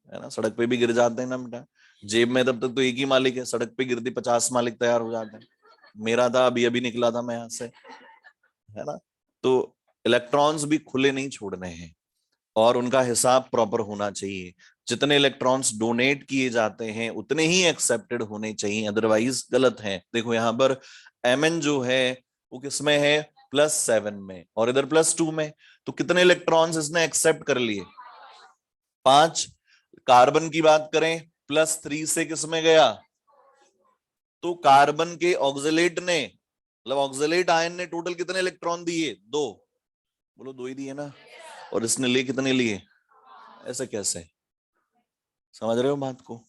ना। सड़क पे भी गिर जाते हैं ना बेटा, जेब में तब तक तो एक ही मालिक है, सड़क पे गिरती 50 मालिक तैयार हो जाते हैं। मेरा था अभी अभी निकला था मैं यहाँ से, है ना। तो इलेक्ट्रॉन्स भी खुले नहीं छोड़ने हैं और उनका हिसाब प्रॉपर होना चाहिए। जितने इलेक्ट्रॉन्स डोनेट किए जाते हैं उतने ही एक्सेप्टेड होने चाहिए, अदरवाइज गलत है। देखो यहाँ पर Mn जो है वो किसमें है, +7 में, और इधर +2 में। तो कितने इलेक्ट्रॉन्स इसने एक्सेप्ट कर लिए, 5। कार्बन की बात करें +3 से किसमें गया, तो कार्बन के ऑक्सलेट ने, मतलब ऑक्सलेट आयन ने टोटल कितने इलेक्ट्रॉन दिए, 2। बोलो 2 ही दिए ना। और इसने लिए कितने लिए, ऐसे कैसे, समझ रहे हो बात को।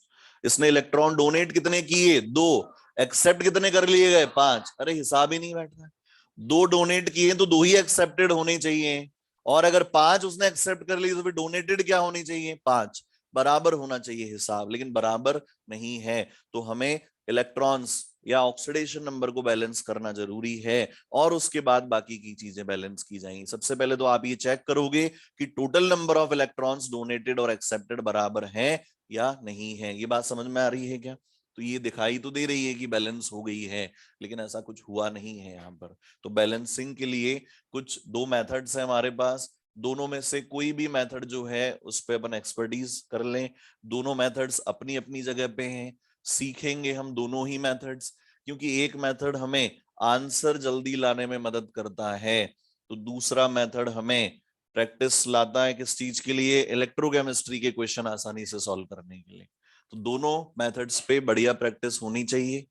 इसने इलेक्ट्रॉन डोनेट कितने किए, 2। एक्सेप्ट कितने कर लिए गए, 5। अरे हिसाब ही नहीं बैठ रहा है। 2 डोनेट किए तो 2 ही एक्सेप्टेड होने चाहिए, और अगर 5 उसने एक्सेप्ट कर लिए तो फिर डोनेटेड क्या होनी चाहिए, 5। बराबर होना चाहिए हिसाब, लेकिन बराबर नहीं है। तो हमें इलेक्ट्रॉन्स या ऑक्सीडेशन नंबर को बैलेंस करना जरूरी है, और उसके बाद बाकी की चीजें बैलेंस की जाएंगी। सबसे पहले तो आप ये चेक करोगे कि total number of electrons donated और एक्सेप्टेड बराबर है या नहीं है। ये बात समझ में आ रही है क्या? तो ये दिखाई तो दे रही है कि बैलेंस हो गई है, लेकिन ऐसा कुछ हुआ नहीं है यहाँ पर। तो बैलेंसिंग के लिए कुछ 2 मेथड्स हैं हमारे पास, दोनों में से कोई भी मेथड जो है उस पर अपन एक्सपर्टीज कर लें। दोनों मेथड्स अपनी अपनी जगह पे हैं, सीखेंगे हम दोनों ही मेथड्स, क्योंकि एक मेथड हमें आंसर जल्दी लाने में मदद करता है, तो दूसरा मेथड हमें प्रैक्टिस लाता है किस चीज के लिए, इलेक्ट्रोकेमिस्ट्री के क्वेश्चन आसानी से सॉल्व करने के लिए। तो दोनों मेथड्स पे बढ़िया प्रैक्टिस होनी चाहिए।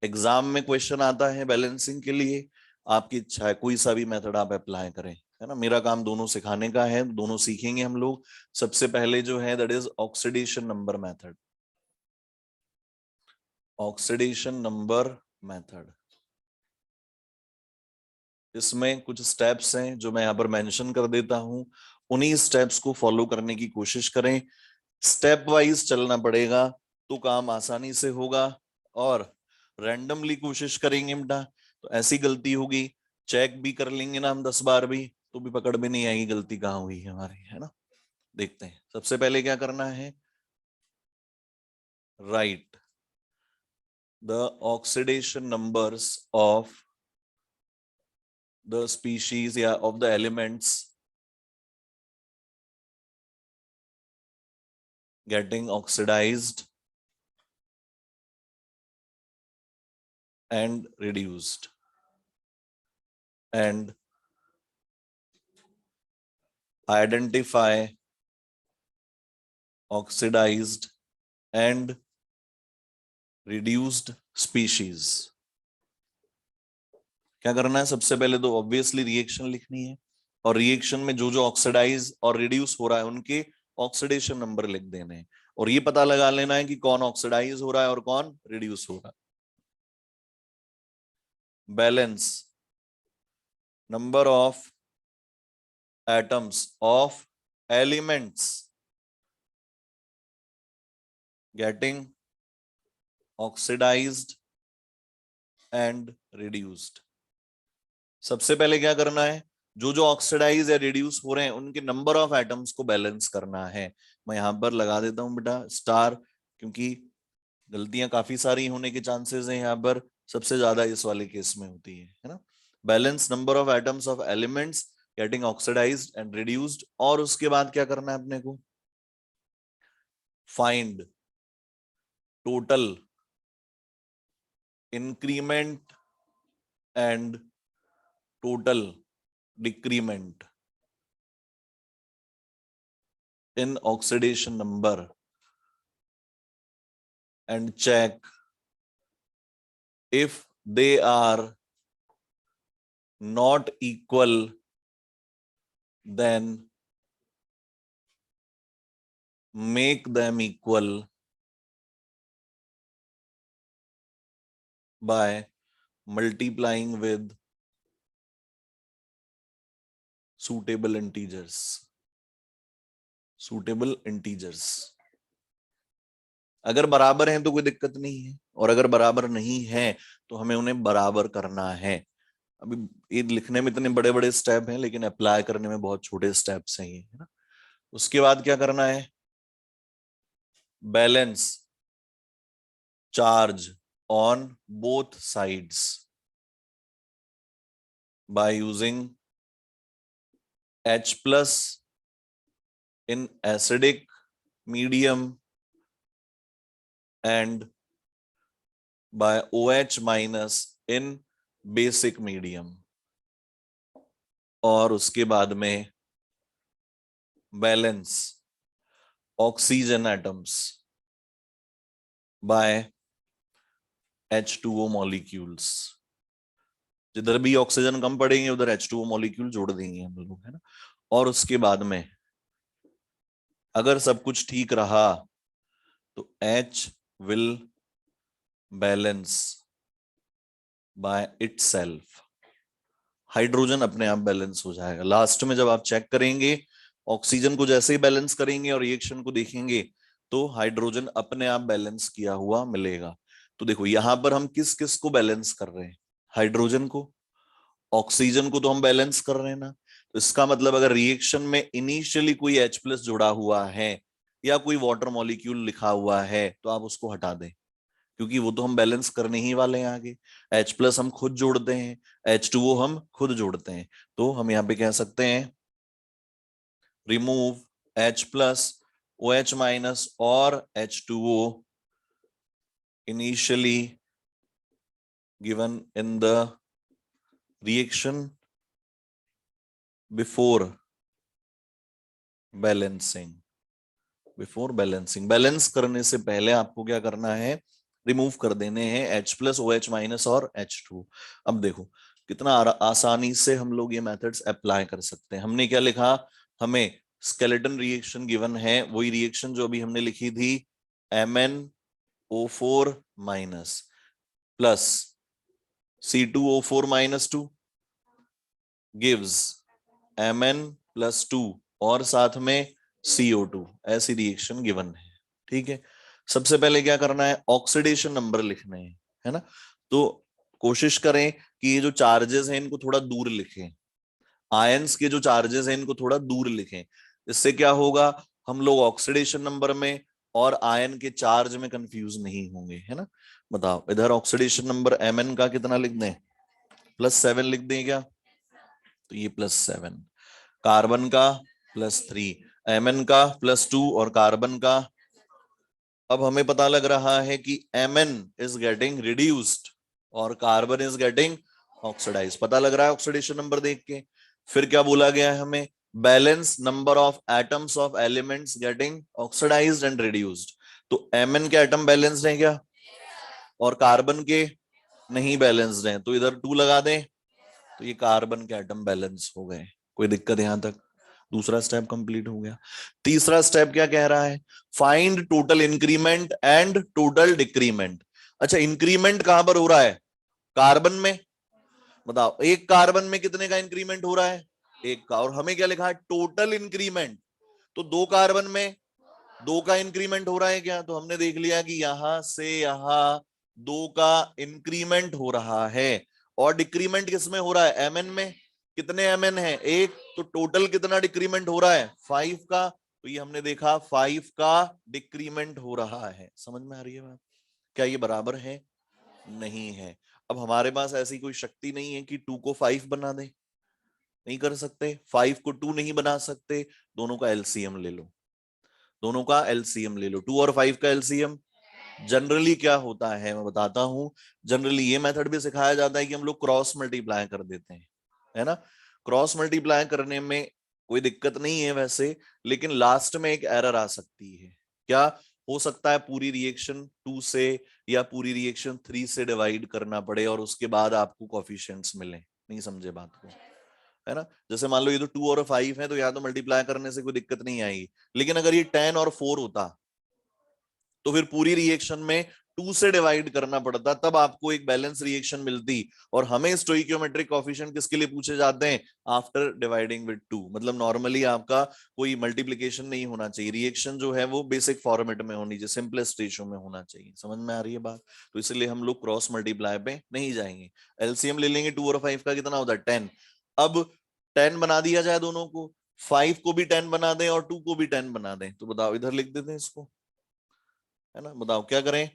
एग्जाम में क्वेश्चन आता है बैलेंसिंग के लिए, आपकी इच्छा है कोई सा भी मेथड आप अप्लाई करें, है ना। मेरा काम दोनों सिखाने का है, दोनों सीखेंगे हम लोग। सबसे पहले जो है that is oxidation number method. Oxidation number method, इसमें कुछ स्टेप्स हैं जो मैं यहाँ पर मेंशन कर देता हूं, उन्हीं स्टेप्स को फॉलो करने की कोशिश करें। स्टेप वाइज चलना पड़ेगा तो काम आसानी से होगा, और रैंडमली कोशिश करेंगे बेटा तो ऐसी गलती होगी, चेक भी कर लेंगे ना हम 10 बार भी, तो भी पकड़ में नहीं आएगी गलती कहाँ हुई है हमारी, है ना। देखते हैं सबसे पहले क्या करना है। Write the oxidation numbers of the species या of the elements getting oxidized and reduced, and identify oxidized and reduced species। क्या करना है, सबसे पहले तो ऑब्वियसली रिएक्शन लिखनी है, और रिएक्शन में जो जो ऑक्सीडाइज और रिड्यूस हो रहा है उनके ऑक्सीडेशन नंबर लिख देने हैं, और ये पता लगा लेना है कि कौन ऑक्सीडाइज हो रहा है और कौन रिड्यूस हो रहा है। Balance number of atoms of elements getting oxidized and reduced। सबसे पहले क्या करना है, जो जो ऑक्सीडाइज या रिड्यूस हो रहे हैं उनके नंबर ऑफ एटम्स को बैलेंस करना है। मैं यहां पर लगा देता हूं बेटा स्टार, क्योंकि गलतियां काफी सारी होने के चांसेस हैं यहाँ पर, सबसे ज्यादा इस वाले केस में होती है ना। Balance number of atoms of elements getting oxidised and reduced, और उसके बाद क्या करना है अपने को, find total increment and total decrement in oxidation number and check if they are not equal, then make them equal by multiplying with suitable integers। suitable integers अगर बराबर हैं तो कोई दिक्कत नहीं है, और अगर बराबर नहीं है तो हमें उन्हें बराबर करना है। अभी ये लिखने में इतने बड़े बड़े स्टेप हैं, लेकिन अप्लाई करने में बहुत छोटे स्टेप्स हैं ये, है ना। उसके बाद क्या करना है, balance charge on both sides by using H plus in acidic medium and by OH minus in basic medium। और उसके बाद में balance oxygen atoms bye H2O molecules. जिधर भी ऑक्सीजन कम पड़ेंगे उधर H2O मॉलिक्यूल जोड़ देंगे हम लोग, है ना। और उसके बाद में अगर सब कुछ ठीक रहा तो H will balance by itself। Hydrogen अपने आप बैलेंस हो जाएगा। लास्ट में जब आप चेक करेंगे, ऑक्सीजन को जैसे ही बैलेंस करेंगे और रिएक्शन को देखेंगे तो हाइड्रोजन अपने आप बैलेंस किया हुआ मिलेगा। तो देखो यहां पर हम किस किस को बैलेंस कर रहे हैं, हाइड्रोजन को, ऑक्सीजन को तो हम बैलेंस कर रहे हैं ना। तो इसका मतलब अगर रिएक्शन में इनिशियली कोई H प्लस जुड़ा हुआ है या कोई वाटर मॉलिक्यूल लिखा हुआ है तो आप उसको हटा दें, क्योंकि वो तो हम बैलेंस करने ही वाले हैं आगे। H प्लस हम खुद जोड़ते हैं, H2O हम खुद जोड़ते हैं, तो हम यहाँ पे कह सकते हैं remove H plus OH minus और H2O initially given in the reaction before balancing। Before balancing, balance करने से पहले आपको क्या करना है, रिमूव कर देने हैं H प्लस OH माइनस और H2। अब देखो कितना आसानी से हम लोग ये मेथड्स अप्लाई कर सकते हैं। हमने क्या लिखा, हमें स्केलेटन रिएक्शन गिवन है, वही रिएक्शन जो अभी हमने लिखी थी, MnO4 minus plus C2O4 minus 2 gives Mn plus 2 और साथ में CO2, ऐसी रिएक्शन गिवन है। ठीक है, सबसे पहले क्या करना है, ऑक्सीडेशन नंबर लिखने हैं, है ना। तो कोशिश करें कि ये जो चार्जेस हैं इनको थोड़ा दूर लिखें, आयंस के जो चार्जेस हैं इनको थोड़ा दूर लिखें। इससे क्या होगा, हम लोग ऑक्सीडेशन नंबर में और आयन के चार्ज में कंफ्यूज नहीं होंगे, है ना। बताओ इधर ऑक्सीडेशन नंबर Mn का कितना लिख दें, +7 लिख दें क्या, तो ये +7, कार्बन का +3, Mn का +2 और कार्बन का। अब हमें पता लग रहा है कि Mn इज गेटिंग रिड्यूस्ड और कार्बन इज गेटिंग ऑक्सीडाइज, पता लग रहा है ऑक्सीडेशन नंबर देख के। फिर क्या बोला गया है हमें, balance number of atoms of elements getting oxidised and reduced. तो Mn के एटम बैलेंस्ड हैं क्या, और कार्बन के नहीं बैलेंस्ड हैं, तो इधर 2 लगा दें, तो ये कार्बन के एटम बैलेंस हो गए। कोई दिक्कत यहां तक, दूसरा स्टेप कंप्लीट हो गया। तीसरा स्टेप क्या कह रहा है, find total increment and total decrement. अच्छा, इंक्रीमेंट कहां पर हो रहा है, कार्बन में। बताओ एक कार्बन में कितने का इंक्रीमेंट हो रहा है, 1 का, और हमें क्या लिखा है, टोटल इंक्रीमेंट। तो 2 कार्बन में 2 का इंक्रीमेंट हो रहा है क्या, तो हमने देख लिया कि यहां से यहां 2 का इंक्रीमेंट हो रहा है। और डिक्रीमेंट किसमें हो रहा है, Mn में। कितने Mn है, 1, तो टोटल कितना डिक्रीमेंट हो रहा है, 5 का। तो ये हमने देखा 5 का डिक्रीमेंट हो रहा है। समझ में आ रही है बात, क्या ये बराबर है, नहीं है। अब हमारे पास ऐसी कोई शक्ति नहीं है कि 2 को 5 बना दे, नहीं कर सकते, 5 को 2 नहीं बना सकते, दोनों का एलसीएम ले लो, दोनों का एलसीएम ले लो, 2 और 5 का एलसीएम। जनरली क्या होता है मैं बताता हूं, जनरली ये मेथड भी सिखाया जाता है कि हम लोग क्रॉस मल्टीप्लाई कर देते हैं, है ना। क्रॉस मल्टीप्लाई करने में कोई दिक्कत नहीं है वैसे, लेकिन लास्ट में एक एरर आ सकती है। क्या हो सकता है, पूरी रिएक्शन 2 से या पूरी रिएक्शन 3 से डिवाइड करना पड़े और उसके बाद आपको कोफिशिएंट्स मिले। नहीं समझे बात को, है ना। जैसे मान लो ये तो 2 और 5 है, तो यहाँ तो मल्टीप्लाई करने से कोई दिक्कत नहीं आएगी, लेकिन अगर ये 10 और 4 होता तो फिर पूरी रिएक्शन में 2 से डिवाइड करना पड़ता, तब आपको एक बैलेंस रिएक्शन मिलती। और हमें स्टोइकियोमेट्रिक कोएफिशिएंट किसके लिए पूछे जाते हैं, आफ्टर डिवाइडिंग विद 2। मतलब नॉर्मली आपका कोई मल्टीप्लिकेशन नहीं होना चाहिए, रिएक्शन जो है वो बेसिक फॉर्मेट में होनी चाहिए, सिंपलेस्ट रेशियो में होना चाहिए। समझ में आ रही है बात, तो इसलिए हम लोग क्रॉस मल्टीप्लाई पे नहीं जाएंगे। एलसीएम ले लेंगे 2 और 5 का, कितना होता है 10। अब 10 बना दिया जाए दोनों को, 5 को भी 10 बना दें और 2 को भी 10 बना दें, तो बताओ इधर लिख देते हैं इसको, है ना। बताओ क्या करें,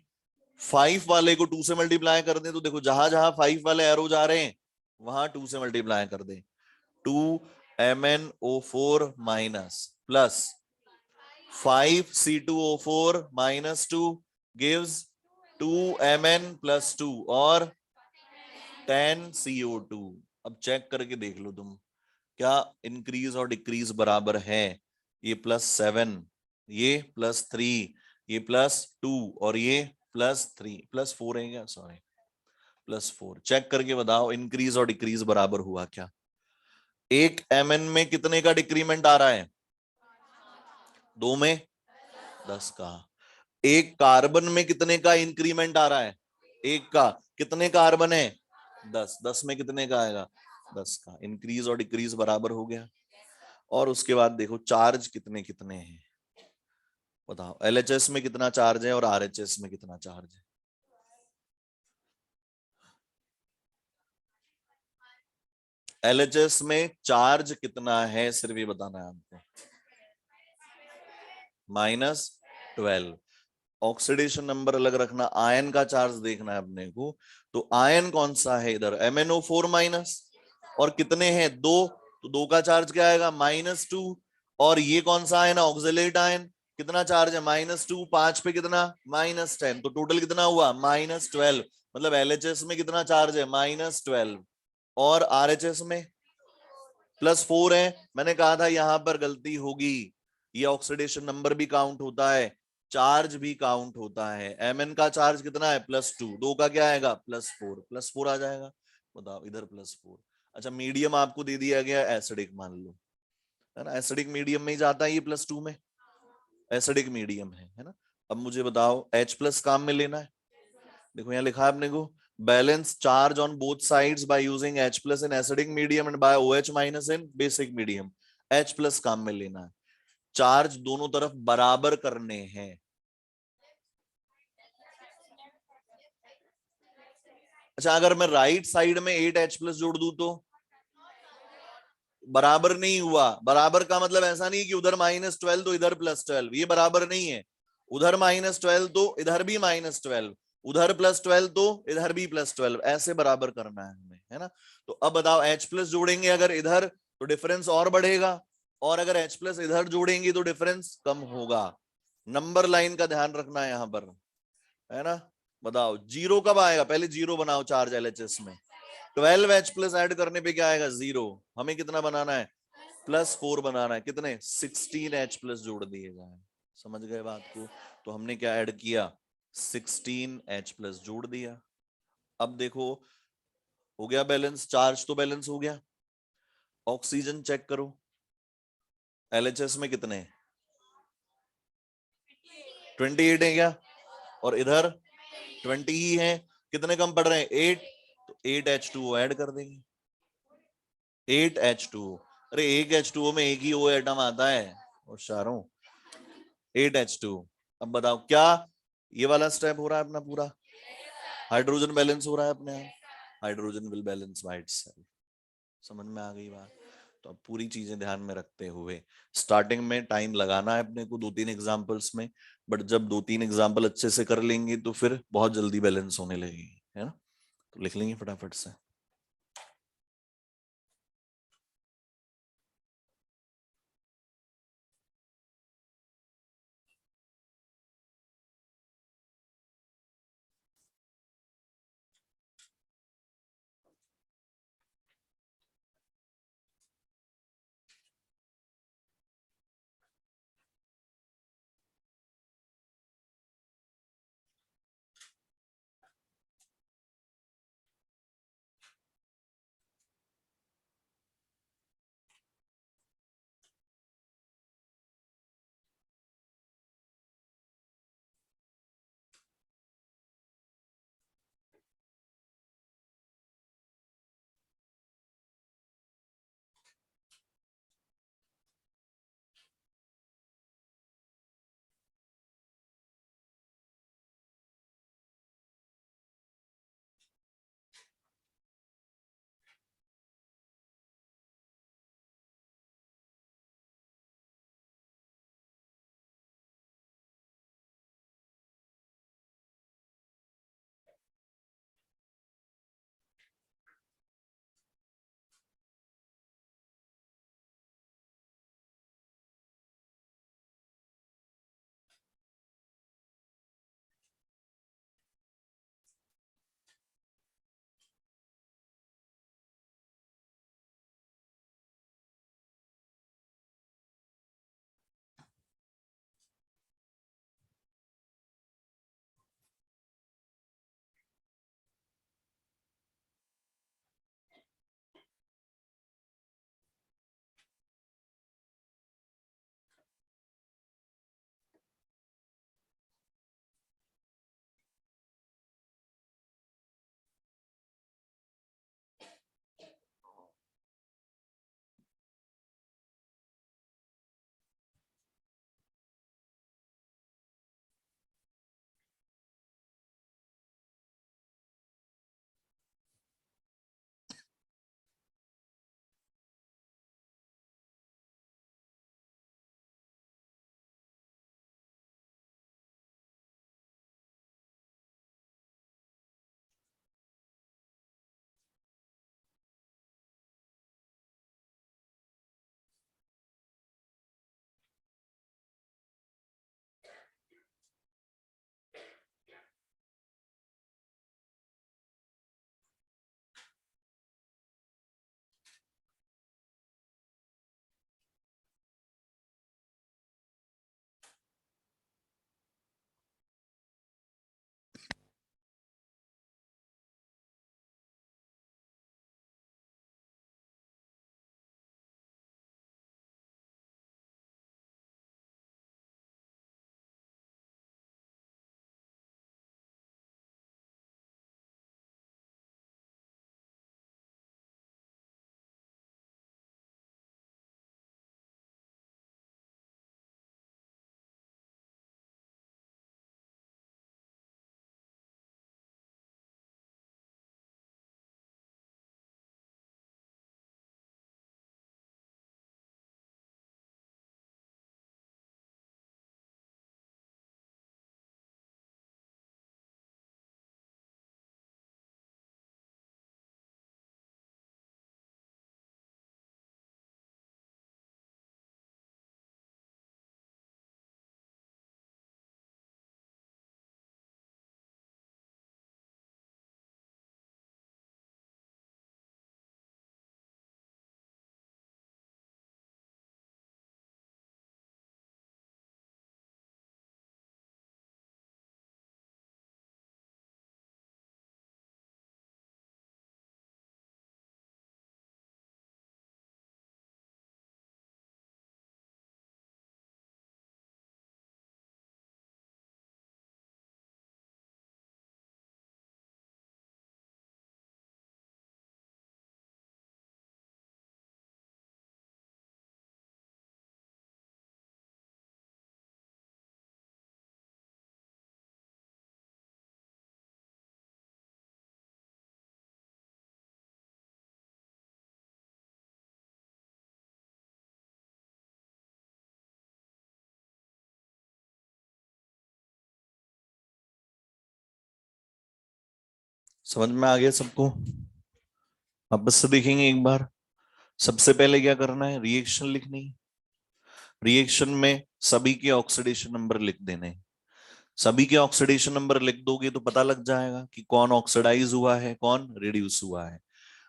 5 वाले को 2 से मल्टीप्लाई कर दें, तो देखो जहां जहां 5 वाले एरो जा रहे हैं वहां 2 से मल्टीप्लाई कर दें। 2 MnO4 minus plus 5 C2O4 minus 2 gives 2 Mn plus 2 और 10 CO2। अब चेक करके देख लो तुम, क्या इंक्रीज और डिक्रीज बराबर है। ये +7, ये +3, ये +2 और ये +3, +4 है क्या, सॉरी +4। चेक करके बताओ इंक्रीज और डिक्रीज बराबर हुआ क्या। एक Mn में कितने का डिक्रीमेंट आ रहा है, 2 में 10 का। एक कार्बन में कितने का इंक्रीमेंट आ रहा है, 1 का। कितने कार्बन है, 10, 10 में कितने का आएगा, 10 का। इंक्रीज और डिक्रीज बराबर हो गया। और उसके बाद देखो चार्ज कितने कितने हैं, बताओ एलएचएस में कितना चार्ज है और आरएचएस में कितना चार्ज है। एलएचएस में चार्ज कितना है सिर्फ ये बताना है आपको, -12। ऑक्सीडेशन नंबर अलग रखना, आयन का चार्ज देखना है अपने को। तो आयन कौन सा है इधर, MnO4 माइनस, और कितने हैं 2, तो 2 का चार्ज क्या आएगा, -2। और ये कौन सा आयन, ऑक्सलेट आयन, कितना चार्ज है, -2, 5 पे कितना, -10, तो टोटल कितना हुआ, -12। मतलब एलएचएस में कितना चार्ज है, -12, और आरएचएस में +4 है। मैंने कहा था यहां पर गलती होगी, ये ऑक्सीडेशन नंबर भी काउंट होता है, चार्ज भी काउंट होता है। Mn का चार्ज कितना है +2, 2 का क्या आएगा +4 आ जाएगा। बताओ इधर +4। अच्छा मीडियम आपको दे दिया गया एसिडिक मान लो, है ना, एसिडिक मीडियम में ही जाता है ये +2 में, एसिडिक मीडियम है ना। अब मुझे बताओ H+ काम में लेना है। देखो यहाँ लिखा है अपने को, balance charge on both sides by using H+ in acidic medium and by OH- in basic medium. H+ काम में लेना है, चार्ज दोनों तरफ बराबर करने हैं। अच्छा अगर मैं राइट साइड में 8H+ जोड़ दूं तो बराबर नहीं हुआ। बराबर का मतलब ऐसा नहीं कि उधर -12 तो इधर +12, ये बराबर नहीं है। उधर -12 तो इधर भी -12, उधर +12 तो इधर भी +12, ऐसे बराबर करना है हमें, है ना। तो अब बताओ H+ जोड़ेंगे अगर इधर तो डिफरेंस और बढ़ेगा, और अगर H+ इधर जोड़ेंगे तो डिफरेंस कम होगा। नंबर लाइन का ध्यान रखना है यहां पर, है ना। बताओ जीरो कब आएगा, पहले जीरो बनाओ चार्ज LHS में। 12H+ ऐड करने पे क्या आएगा 0। हमें कितना बनाना है +4 बनाना है, कितने 16H+ जोड़ दिए जाए। समझ गए बात को। तो हमने क्या ऐड किया 16H+ जोड़ दिया। अब देखो हो गया बैलेंस, चार्ज तो बैलेंस हो गया। ऑक्सीजन चेक करो, LHS में कितने 28 है क्या, और इधर 20 ही है, कितने कम पड़ रहे हैं 8, तो 8H2O ऐड कर देंगे। 8H2O, अरे एक H2O में एक ही O एटम आता है होशियारों, 8H2O। अब बताओ क्या ये वाला स्टेप हो रहा है अपना पूरा, हाइड्रोजन बैलेंस हो रहा है अपने आप, hydrogen will balance by itself. समझ में आ गई बात। तो अब पूरी चीजें ध्यान में रखते हुए स्टार्टिंग में टाइम लगाना है अपने को 2-3 एग्जांपल्स में, बट जब 2-3 एग्जांपल अच्छे से कर लेंगे तो फिर बहुत जल्दी बैलेंस होने लगेगी, है ना। तो लिख लेंगे फटाफट से। समझ में आ गया सबको? वापस से देखेंगे एक बार। सबसे पहले क्या करना है, रिएक्शन लिखनी है। रिएक्शन में सभी के ऑक्सीडेशन नंबर लिख देने हैं। सभी के ऑक्सीडेशन नंबर लिख दोगे तो पता लग जाएगा कि कौन ऑक्सीडाइज हुआ है, कौन रिड्यूस हुआ है।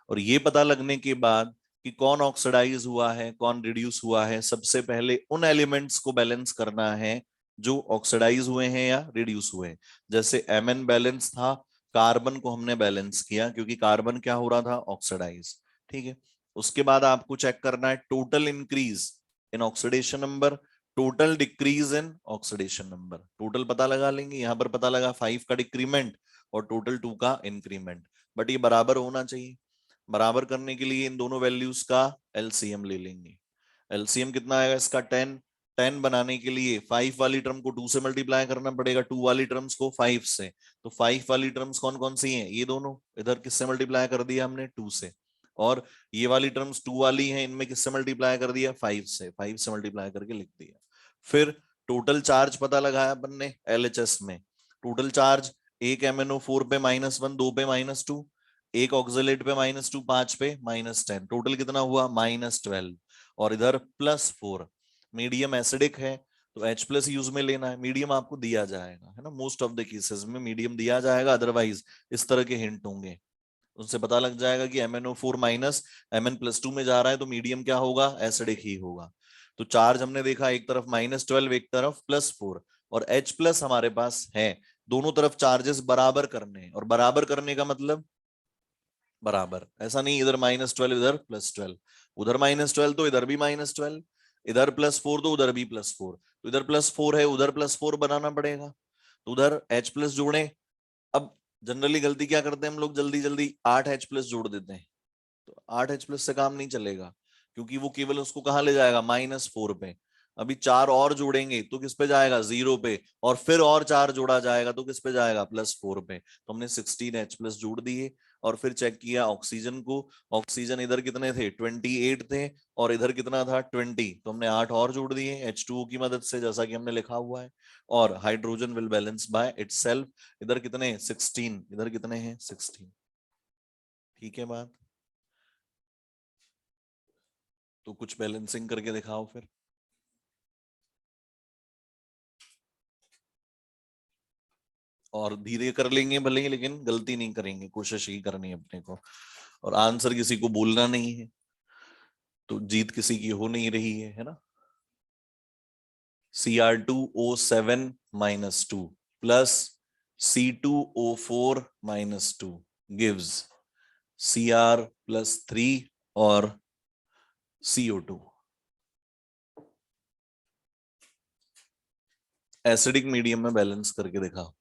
और ये पता लगने के बाद कि कौन ऑक्सीडाइज हुआ है, कौन रिड्यूस हुआ है, सबसे पहले उन एलिमेंट्स को बैलेंस करना है जो ऑक्सीडाइज हुए हैं या रिड्यूस हुए हैं। जैसे Mn बैलेंस था, कार्बन को हमने बैलेंस किया क्योंकि कार्बन क्या हो रहा था, ऑक्सीडाइज। ठीक है। उसके बाद आपको चेक करना है total increase in oxidation number, total decrease in oxidation number. Total पता लगा लेंगे, यहां पर पता लगा 5 का डिक्रीमेंट और टोटल 2 का इंक्रीमेंट। बट ये बराबर होना चाहिए। बराबर करने के लिए इन दोनों वैल्यूज का एलसीएम ले लेंगे। एलसीएम कितना आएगा इसका, 10। 10 बनाने के लिए 5 वाली टर्म को 2 से मल्टीप्लाई करना पड़ेगा, 2 वाली टर्म्स को 5 से। तो 5 वाली टर्म्स कौन कौन सी हैं, ये दोनों। इधर किससे मल्टीप्लाई कर दिया हमने, 2 से। और ये वाली टर्म्स 2 वाली हैं, इनमें किससे मल्टीप्लाई कर दिया, 5 से। 5 से मल्टीप्लाई करके लिख दिया। फिर टोटल चार्ज पता लगाया अपन ने एलएचएस में। टोटल चार्ज एक MnO4 पे -1, 2 पे -2, एक ऑक्सलेट पे -2, 5 पे -10, टोटल कितना हुआ, -12। और इधर +4। मीडियम एसिडिक है तो H+ यूज में लेना है। मीडियम आपको दिया जाएगा, है ना, मोस्ट ऑफ द केसेस में मीडियम दिया जाएगा, अदरवाइज इस तरह के हिंट होंगे, उनसे पता लग जाएगा कि MnO4 माइनस Mn+2 में जा रहा है तो मीडियम क्या होगा, एसिडिक ही होगा। तो चार्ज हमने देखा, एक तरफ -12, एक तरफ +4, और H+ हमारे पास है। दोनों तरफ चार्जेस बराबर करने, और बराबर करने का मतलब बराबर, ऐसा नहीं इधर -12 इधर +12, उधर -12 तो इधर भी -12, इधर +4 तो उधर भी +4, तो इधर +4 है उधर +4 बनाना पड़ेगा, तो उधर H+ जोड़े। अब जनरली गलती क्या करते हैं हम लोग, जल्दी जल्दी 8H+ जोड़ देते हैं। तो 8H+ से काम नहीं चलेगा, क्योंकि वो केवल उसको कहाँ ले जाएगा, -4 पे। अभी 4 और जोड़ेंगे तो किस पे जाएगा, 0 पे, और फिर और 4 जोड़ा जाएगा तो किस पे जाएगा, +4 पे। तो हमने 16H+ जोड़ दिए। और फिर चेक किया ऑक्सीजन को। ऑक्सीजन इधर कितने थे, 28 थे, और इधर कितना था, 20, तो हमने 8 और जोड़ दिए H2O की मदद से, जैसा कि हमने लिखा हुआ है। और hydrogen will balance by itself. इधर कितने, 16, इधर कितने हैं, 16। ठीक है बात। तो कुछ बैलेंसिंग करके दिखाओ फिर। और धीरे कर लेंगे भले ही, लेकिन गलती नहीं करेंगे, कोशिश ही करनी है अपने को। और आंसर किसी को बोलना नहीं है, तो जीत किसी की हो नहीं रही है ना। Cr2O7-2 plus C2O4-2 gives Cr+3 और CO2। एसिडिक मीडियम में बैलेंस करके दिखाओ।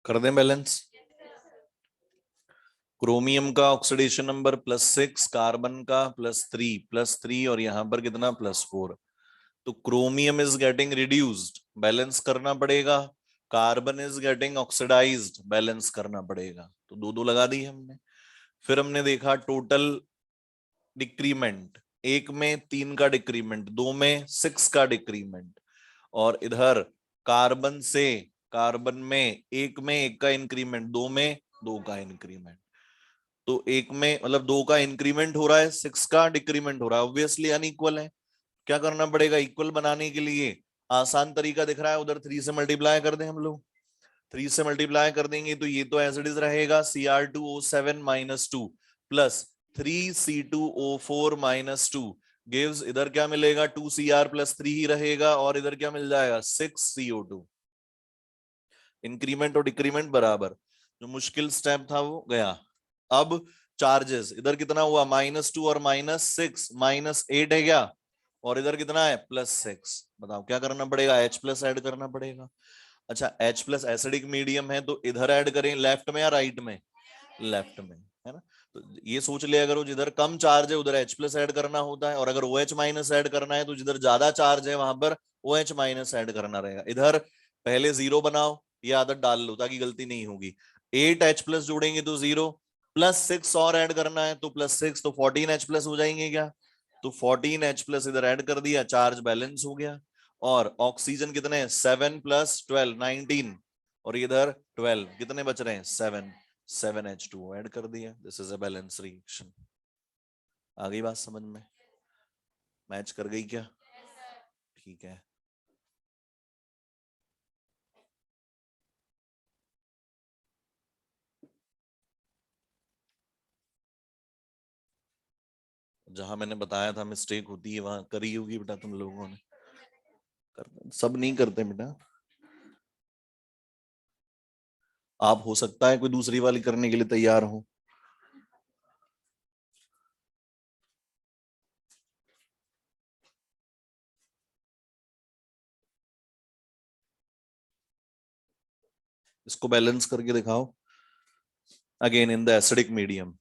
कर दें बैलेंस। क्रोमियम का ऑक्सीडेशन नंबर +6, कार्बन का +3 और यहां पर कितना +4। तो chromium is getting reduced, balance करना पड़ेगा। Carbon is getting oxidised, balance करना पड़ेगा। तो दो दो लगा दी हमने। फिर हमने देखा टोटल डिक्रीमेंट, एक में 3 का डिक्रीमेंट, 2 में 6 का डिक्रीमेंट, और इधर कार्बन से कार्बन में एक में 1 का इंक्रीमेंट, 2 में 2 का इंक्रीमेंट। तो एक में मतलब 2 का इंक्रीमेंट हो रहा है, 6 का डिक्रीमेंट हो रहा है, ऑब्वियसली अनइक्वल है। क्या करना पड़ेगा इक्वल बनाने के लिए? आसान तरीका दिख रहा है, उधर 3 से मल्टीप्लाई कर दें हम लोग। 3 से मल्टीप्लाई कर देंगे तो ये तो एज इट इज रहेगा, Cr2O7-2 प्लस 3C2O4-2 गिव्स, इधर क्या मिलेगा 2Cr+3 ही रहेगा, और इधर क्या मिल जाएगा 6CO2। इंक्रीमेंट और डिक्रीमेंट बराबर। जो मुश्किल स्टेप था वो गया। अब चार्जेस, इधर कितना हुआ -2 और -6, -8 है क्या, और इधर कितना है +6। बताओ क्या करना पड़ेगा, H+ ऐड करना पड़ेगा। अच्छा H+ एसिडिक मीडियम है तो इधर ऐड करें, लेफ्ट में या राइट में? लेफ्ट में, है ना। तो ये सोच लिया करो, जिधर कम चार्ज है उधर H+ ऐड करना होता है, और अगर OH- ऐड करना है तो जिधर ज्यादा चार्ज है वहां पर OH- ऐड करना रहेगा। इधर पहले 0 बनाओ, ये आदत डाल लो ताकि गलती नहीं होगी। 8H+ जोड़ेंगे तो 0, +6 और ऐड करना है तो +6, तो 14H+ हो जाएंगे क्या? तो 14H+ इधर ऐड कर दिया, चार्ज बैलेंस हो गया। और ऑक्सीजन कितने, 7 + 12 19, और इधर 12, कितने बच रहे हैं 7H2 ऐड कर दिया। This is a balance reaction. आ गई बात समझ में? मैच कर गई क्या? ठीक है। जहां मैंने बताया था मिस्टेक होती है वहां करी होगी बेटा तुम लोगों ने। सब नहीं करते बेटा। आप हो सकता है कोई दूसरी वाली करने के लिए तैयार हो। इसको बैलेंस करके दिखाओ, again in the acidic medium.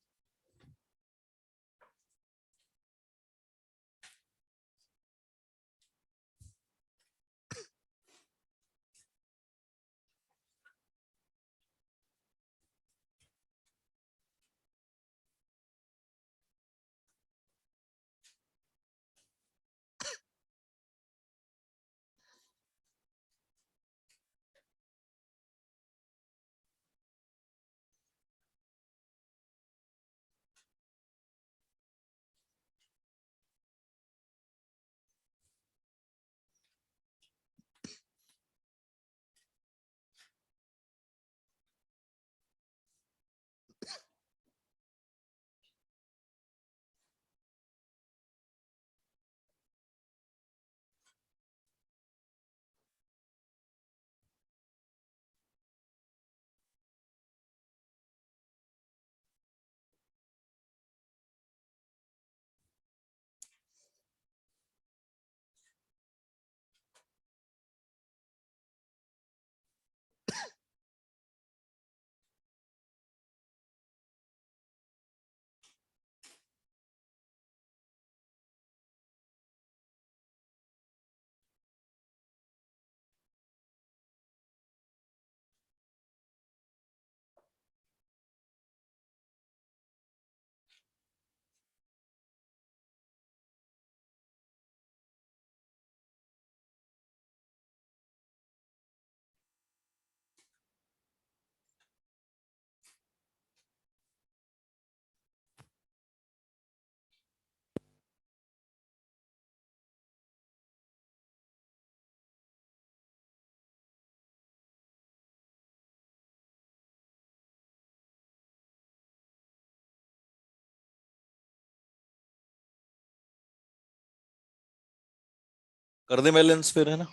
कर दे बैलेंस फिर, है ना।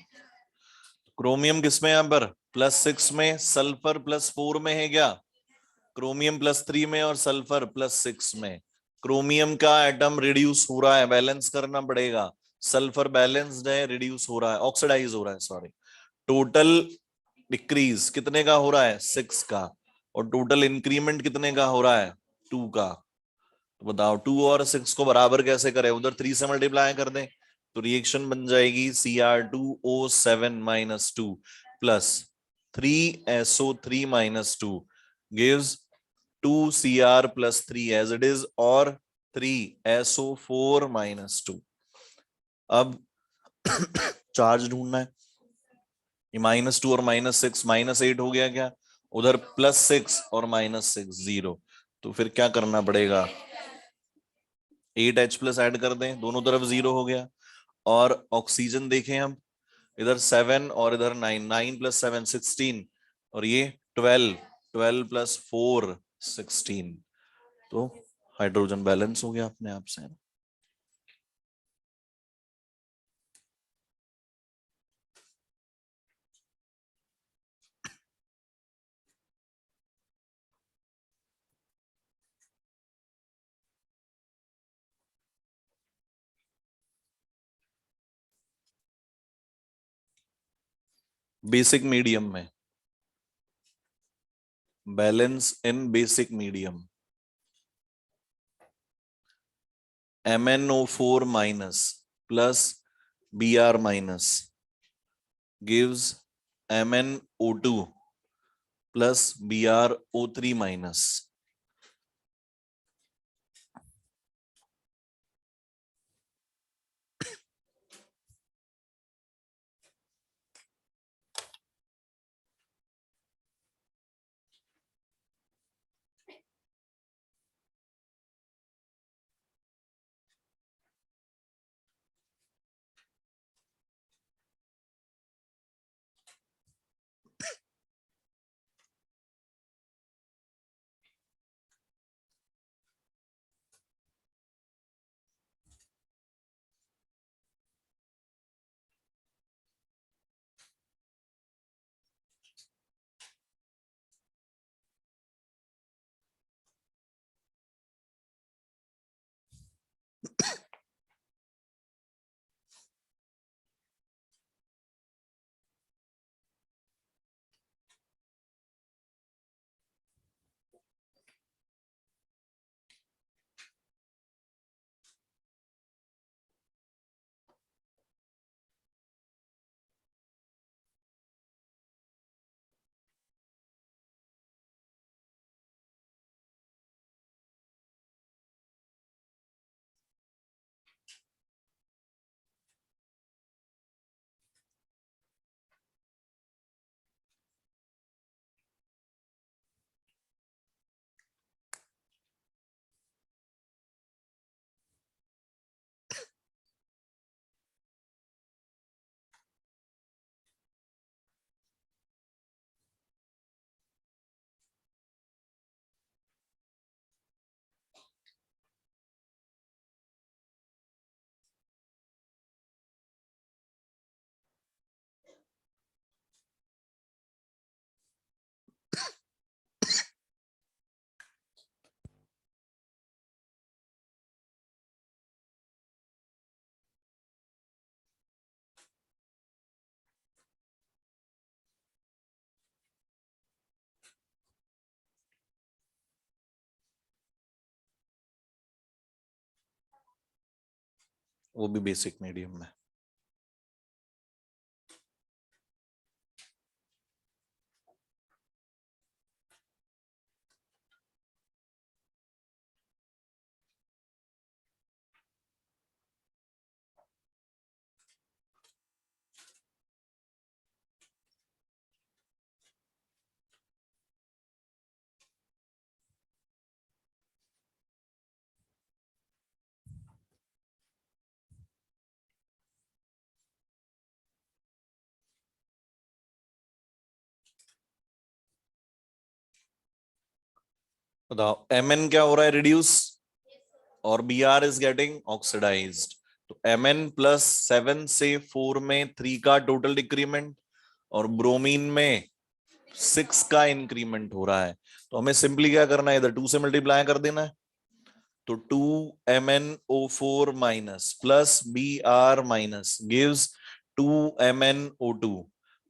क्रोमियम किसमें यहाँ पर +6 में, सल्फर +4 में है क्या? क्रोमियम +3 में और सल्फर +6 में। क्रोमियम का एटम रिड्यूस हो रहा है, बैलेंस करना पड़ेगा। सल्फर बैलेंस्ड है, रिड्यूस हो रहा है, ऑक्सीडाइज हो रहा है, सॉरी। टोटल डिक्रीज कितने का हो रहा है 6 का, और टोटल इंक्रीमेंट कितने का हो रहा है 2 का। तो बताओ 2 और 6 को बराबर कैसे करें, उधर 3 से मल्टीप्लाई कर दें तो रिएक्शन बन जाएगी Cr2O7 minus 2 plus 3SO3 minus 2 gives 2Cr plus 3 as it is, और 3SO4 माइनस 2। अब चार्ज ढूंढना है, ये -2 और -6 -8 हो गया क्या, उधर +6 और -6 0, तो फिर क्या करना पड़ेगा 8H प्लस ऐड कर दें, दोनों तरफ 0 हो गया। और ऑक्सीजन देखें हम, इधर 7 और इधर 9, 9 + 7 16, और ये 12, 12 + 4 16, तो हाइड्रोजन बैलेंस हो गया अपने आप से। बेसिक मीडियम में, बैलेंस इन basic medium, MnO4 minus plus Br minus gives MnO2 plus BrO3 minus. वो भी बेसिक मीडियम में। बताओ Mn क्या हो रहा है रिड्यूस, और Br इज गेटिंग ऑक्सीडाइज्ड, तो Mn प्लस 7 से 4 में 3 का टोटल डिक्रीमेंट, और ब्रोमीन में 6 का इंक्रीमेंट हो रहा है। तो हमें सिंपली क्या करना है, इधर 2 से मल्टीप्लाई कर देना है, तो 2MnO4 minus plus Br minus gives 2MnO2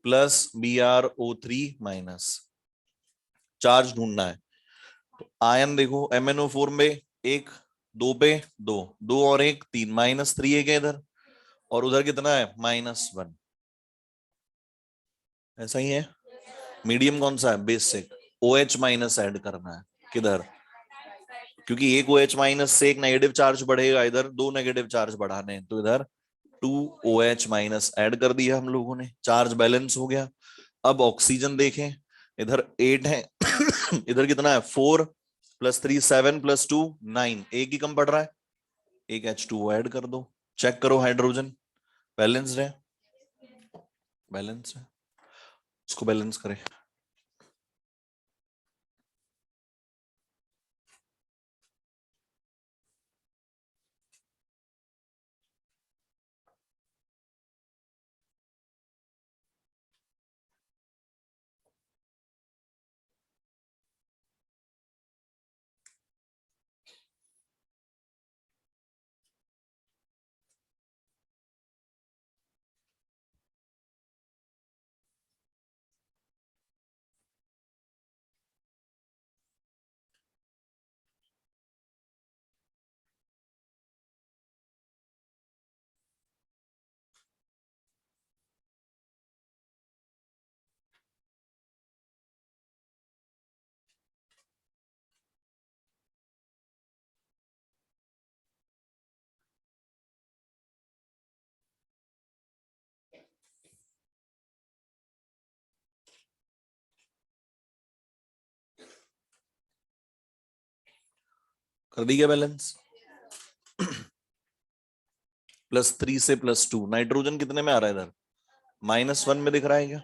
plus BrO3 minus. Charge ढूंढना है। तो आयन देखो MnO4 में एक, दो पे दो, दो और एक तीन, -3 एक है इधर, और उधर कितना है -1। ऐसा ही है। मीडियम कौन सा है, बेसिक। OH माइनस ऐड करना है किधर, क्योंकि एक OH माइनस से एक नेगेटिव चार्ज बढ़ेगा, इधर दो नेगेटिव चार्ज बढ़ाने हैं, तो इधर 2OH माइनस ऐड कर दिया हम लोगों ने, चार्ज बैलेंस हो गया। अब ऑक्सीजन देखें, इधर 8 है इधर कितना है 4 + 3 7 + 2 9, एक ही कम पड़ रहा है, एक H2O ऐड कर दो। चेक करो हाइड्रोजन बैलेंस्ड है, बैलेंस है, इसको बैलेंस करें। कर दी क्या बैलेंस। +3 से +2, नाइट्रोजन कितने में आ रहा है इधर, -1 में दिख रहा है क्या,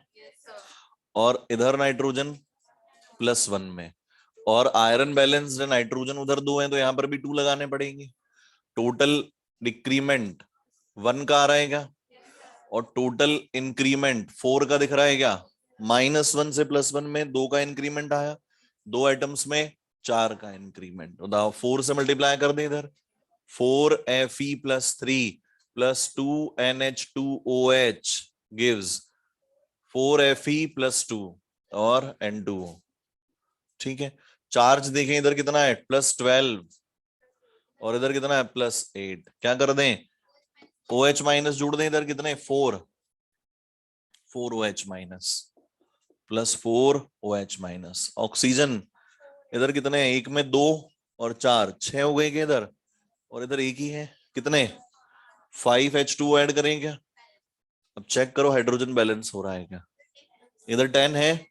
और इधर नाइट्रोजन +1 में, और आयरन बैलेंस्ड है, नाइट्रोजन उधर 2 है तो यहां पर भी 2 लगाने पड़ेंगे। टोटल डिक्रीमेंट 1 का आ रहा है क्या, और टोटल इंक्रीमेंट 4 का दिख रहा है क्या, -1 से +1 में 2 का इंक्रीमेंट आया, 2 एटम्स में 4 का इंक्रीमेंट। बताओ 4 से मल्टीप्लाई कर दे इधर, 4Fe + 3 + 2NH2OH gives 4Fe + 2 और N2O। ठीक है, चार्ज देखें इधर कितना है +12, और इधर कितना है +8। क्या कर दें, OH माइनस जोड़ दें, इधर कितने 4 OH minus +4 OH minus. Oxygen इधर कितने हैं, एक में 2 और 4, 6 हो गए क्या इधर, और इधर एक ही है, कितने 5H2O ऐड करें क्या। अब चेक करो हाइड्रोजन बैलेंस हो रहा है क्या, इधर 10 है,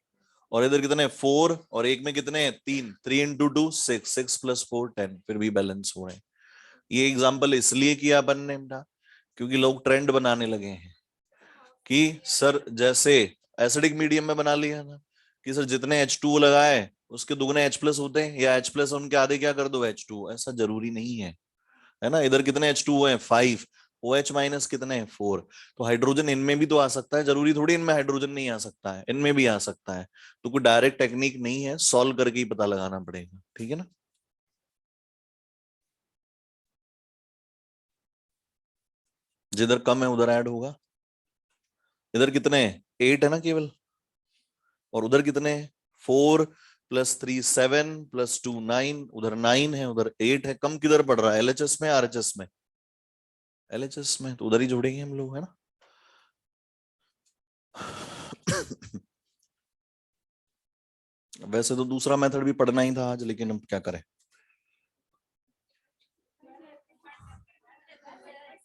और इधर कितने 4, और एक में कितने 3, 3 × 2 6, 6 + 4 10, फिर भी बैलेंस हो रहे हैं। ये एग्जाम्पल इसलिए किया अपन ने बेटा, क्योंकि लोग ट्रेंड बनाने लगे हैं कि सर जैसे एसिडिक मीडियम में बना लिया ना कि सर जितने H2O लगाए उसके दुगने H+ होते हैं, या H+ उनके आधे क्या कर दो H2O, ऐसा जरूरी नहीं है, है ना। इधर कितने H2O हैं 5, OH माइनस कितने हैं 4, तो हाइड्रोजन इनमें भी तो आ सकता है, जरूरी थोड़ी इनमें हाइड्रोजन नहीं आ सकता है, इनमें भी आ सकता है। तो कोई डायरेक्ट टेक्निक नहीं है, सॉल्व करके ही पता लगाना पड़ेगा, ठीक है ना। जिधर कम है उधर ऐड होगा। इधर कितने 8 है ना केवल, और उधर कितने 4 + 3 7 + 2 9, उधर 9 है उधर 8 है, कम किधर पड़ रहा है LHS में RHS में, LHS में, तो उधर ही जोड़ेंगे हम लोग, है ना। वैसे तो दूसरा मेथड भी पढ़ना ही था आज, लेकिन अब क्या करें,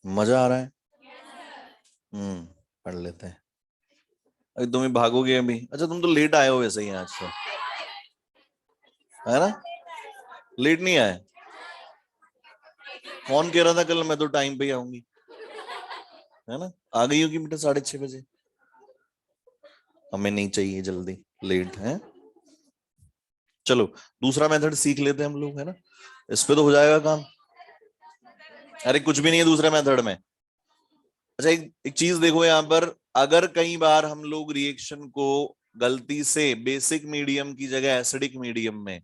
मजा आ रहा है। पढ़ लेते हैं। अरे तुम ही भागोगे अभी, अच्छा तुम तो लेट आए हो वैसे ही आज तो, है ना, लेट नहीं आए। कौन कह रहा था कल मैं तो टाइम पे ही आऊंगी, है ना, आ गई होगी बेटा 6:30 बजे। हमें नहीं चाहिए जल्दी लेट है। चलो दूसरा मेथड सीख लेते हैं हम लोग, है ना, इस पे तो हो जाएगा काम। अरे कुछ भी नहीं है दूसरे मेथड में। अच्छा एक चीज देखो यहाँ पर, अगर कई बार हम लोग रिएक्शन को गलती से बेसिक मीडियम की जगह एसिडिक मीडियम में,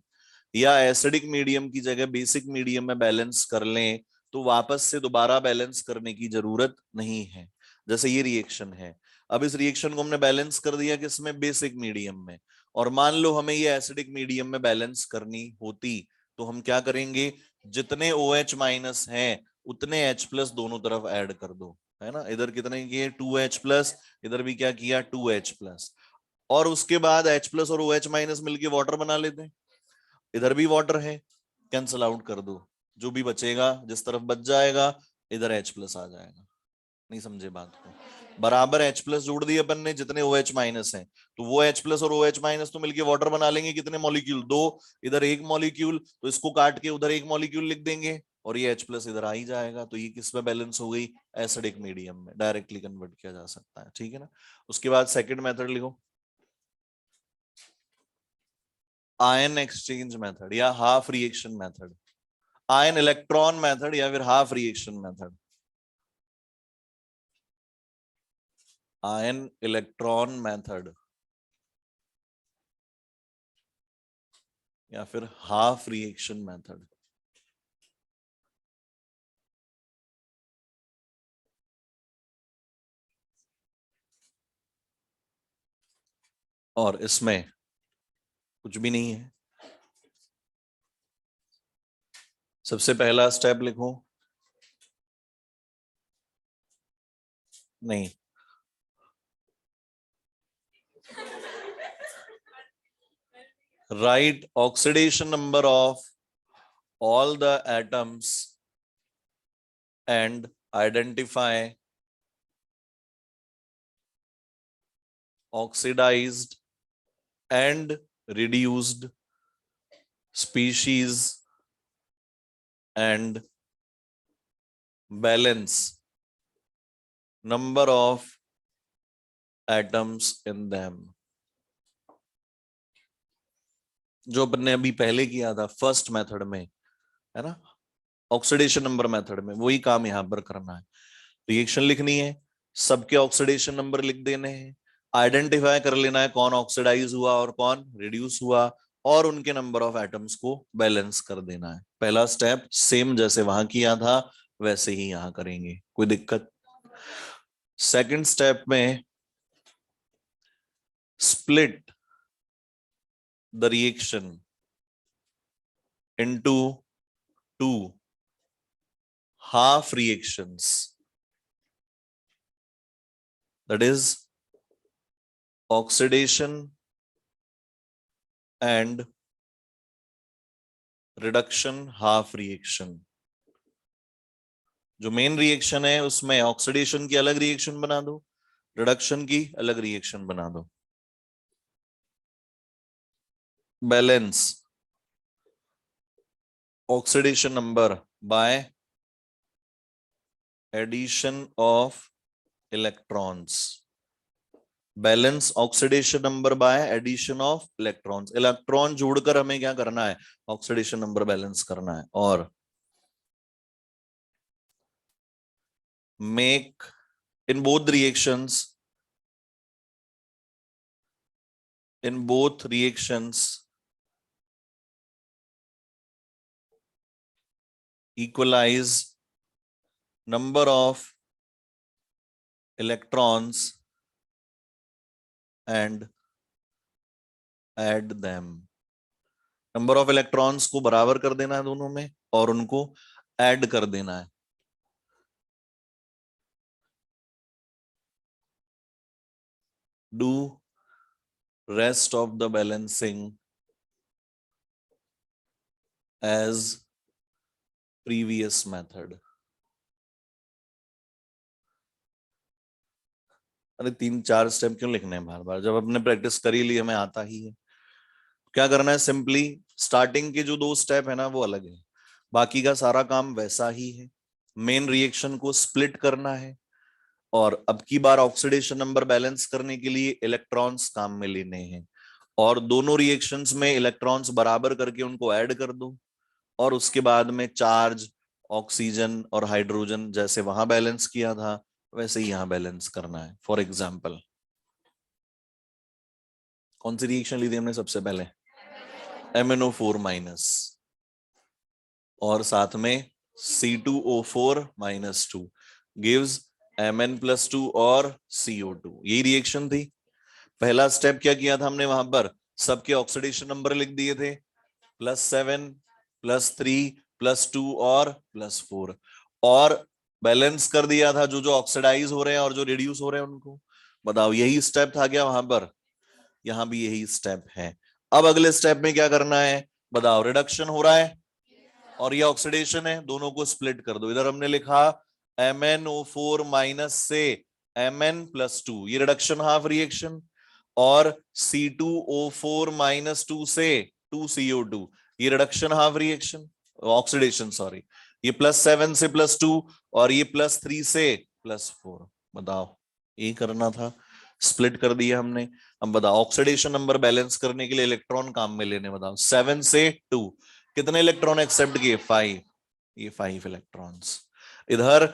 या एसिडिक मीडियम की जगह बेसिक मीडियम में बैलेंस कर लें, तो वापस से दोबारा बैलेंस करने की जरूरत नहीं है। जैसे ये रिएक्शन है, अब इस रिएक्शन को हमने बैलेंस कर दिया किसमें, बेसिक मीडियम में। और मान लो हमें ये एसिडिक मीडियम में बैलेंस करनी होती तो हम क्या करेंगे, जितने OH माइनस हैं उतने H प्लस दोनों तरफ ऐड कर दो, है ना। इधर कितने किए, 2H प्लस, इधर भी क्या किया, 2H प्लस। और उसके बाद H प्लस और OH माइनस मिलके वाटर बना लेते हैं। इधर भी वाटर है, कैंसल आउट कर दो, जो भी बचेगा जिस तरफ बच जाएगा इधर H प्लस आ जाएगा। नहीं समझे बात को, बराबर H प्लस जोड़ दिए अपन ने जितने OH माइनस हैं, तो वो H प्लस और OH माइनस तो मिलके वाटर बना लेंगे, कितने मॉलिक्यूल, 2। इधर एक मॉलिक्यूल, तो इसको काट के उधर एक मॉलिक्यूल लिख देंगे और ये H प्लस इधर आ ही जाएगा। तो ये किस में बैलेंस हो गई, एसिडिक मीडियम में, डायरेक्टली कन्वर्ट किया जा सकता है, ठीक है ना। उसके बाद सेकेंड मेथड लिखो, आयन एक्सचेंज मेथड या half reaction method, ion electron method या फिर half reaction method. Ion electron method या फिर हाफ रिएक्शन मेथड। और इसमें कुछ भी नहीं है। सबसे पहला स्टेप लिखो, नहीं, write oxidation number of all the atoms and identify oxidized and reduced species and balance number of atoms in them। जो अपन ने अभी पहले किया था फर्स्ट मेथड में, है ना, ऑक्सीडेशन नंबर मेथड में, वही काम यहां पर करना है। रिएक्शन लिखनी है, सबके ऑक्सीडेशन नंबर लिख देने हैं, आइडेंटिफाई कर लेना है कौन ऑक्सीडाइज हुआ और कौन रिड्यूस हुआ, और उनके नंबर ऑफ एटम्स को बैलेंस कर देना है। पहला स्टेप सेम जैसे वहां किया था वैसे ही यहां करेंगे, कोई दिक्कत। सेकंड स्टेप में split the reaction into 2 half reactions, that is oxidation and reduction half reaction। जो मेन रिएक्शन है उसमें ऑक्सीडेशन की अलग रिएक्शन बना दो, रिडक्शन की अलग रिएक्शन बना दो। Balance oxidation number by addition of electrons, balance oxidation number by addition of electrons. Electron जोड़कर हमें क्या करना है, ऑक्सीडेशन नंबर बैलेंस करना है। और make in both reactions equalize number of electrons and add them। Number of electrons को बराबर कर देना है दोनों में और उनको ऐड कर देना है। Do rest of the balancing as previous method। अरे 3-4 स्टेप क्यों लिखने हैं बार बार, जब अपने प्रैक्टिस कर ही ली, हमें आता ही है। क्या करना है, सिंपली स्टार्टिंग के जो 2 स्टेप है ना वो अलग है, बाकी का सारा काम वैसा ही है। मेन रिएक्शन को स्प्लिट करना है और अब की बार ऑक्सीडेशन नंबर बैलेंस करने के लिए इलेक्ट्रॉन्स काम में लेने हैं, और दोनों रिएक्शंस में इलेक्ट्रॉन्स बराबर करके उनको ऐड कर दो, और उसके बाद में चार्ज, ऑक्सीजन और हाइड्रोजन जैसे वहां बैलेंस किया था वैसे ही यहां बैलेंस करना है। फॉर एग्जाम्पल कौन सी रिएक्शन ली थी हमने सबसे पहले, MnO4 माइनस और साथ में C2O4 -2 गिव्स Mn+2 और CO2, यही रिएक्शन थी। पहला स्टेप क्या किया था हमने वहां पर, सबके ऑक्सीडेशन नंबर लिख दिए थे, +7 +3 +2 और +4, और बैलेंस कर दिया था जो जो ऑक्सीडाइज हो रहे हैं और जो रिड्यूस हो रहे हैं उनको। बताओ यही स्टेप था क्या वहां पर? यहां भी यही स्टेप है। अब अगले स्टेप में क्या करना है बताओ, रिडक्शन हो रहा है और ये ऑक्सीडेशन है, दोनों को स्प्लिट कर दो। इधर हमने लिखा MnO4- से Mn+2, ये रिडक्शन हाफ रिएक्शन, और C2O4- से 2CO2, ये reduction half reaction, oxidation sorry. ये +7 से +2 और ये +3 से +4। बताओ ये करना था, स्प्लिट कर दिया हमने। अब बताओ ऑक्सीडेशन नंबर बैलेंस करने के लिए इलेक्ट्रॉन काम में लेने, बताओ 7 से 2 कितने इलेक्ट्रॉन एक्सेप्ट किए? 5, ये 5 इलेक्ट्रॉन्स। इधर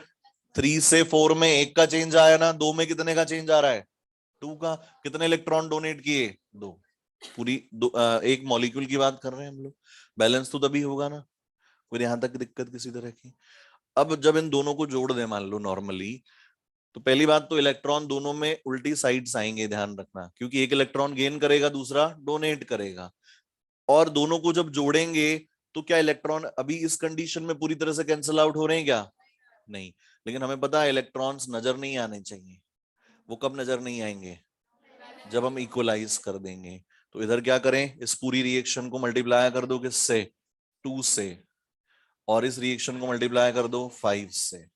3 से 4 में एक का चेंज आया ना, 2 में कितने का चेंज आ रहा है? 2 का। कितने इलेक्ट्रॉन डोनेट किए? 2। पूरी एक मॉलिक्यूल की बात कर रहे हैं हम लोग, बैलेंस तो तभी होगा ना, कोई यहां तक दिक्कत किसी तरह की? अब जब इन दोनों को जोड़ दे मान लो नॉर्मली, तो पहली बात तो इलेक्ट्रॉन दोनों में उल्टी साइड्स आएंगे, ध्यान रखना, क्योंकि एक इलेक्ट्रॉन गेन करेगा दूसरा डोनेट करेगा, और दोनों को जब जोड़ेंगे तो क्या इलेक्ट्रॉन अभी इस कंडीशन में पूरी तरह से कैंसिल आउट हो रहे हैं क्या? नहीं। लेकिन हमें पता है इलेक्ट्रॉन्स नजर नहीं आने चाहिए। वो कब नजर नहीं आएंगे? जब हम इक्वलाइज कर देंगे। तो इधर क्या करें, इस पूरी रिएक्शन को मल्टीप्लाई कर दो किससे? 2 से, और इस रिएक्शन को मल्टीप्लाई कर दो 5 से,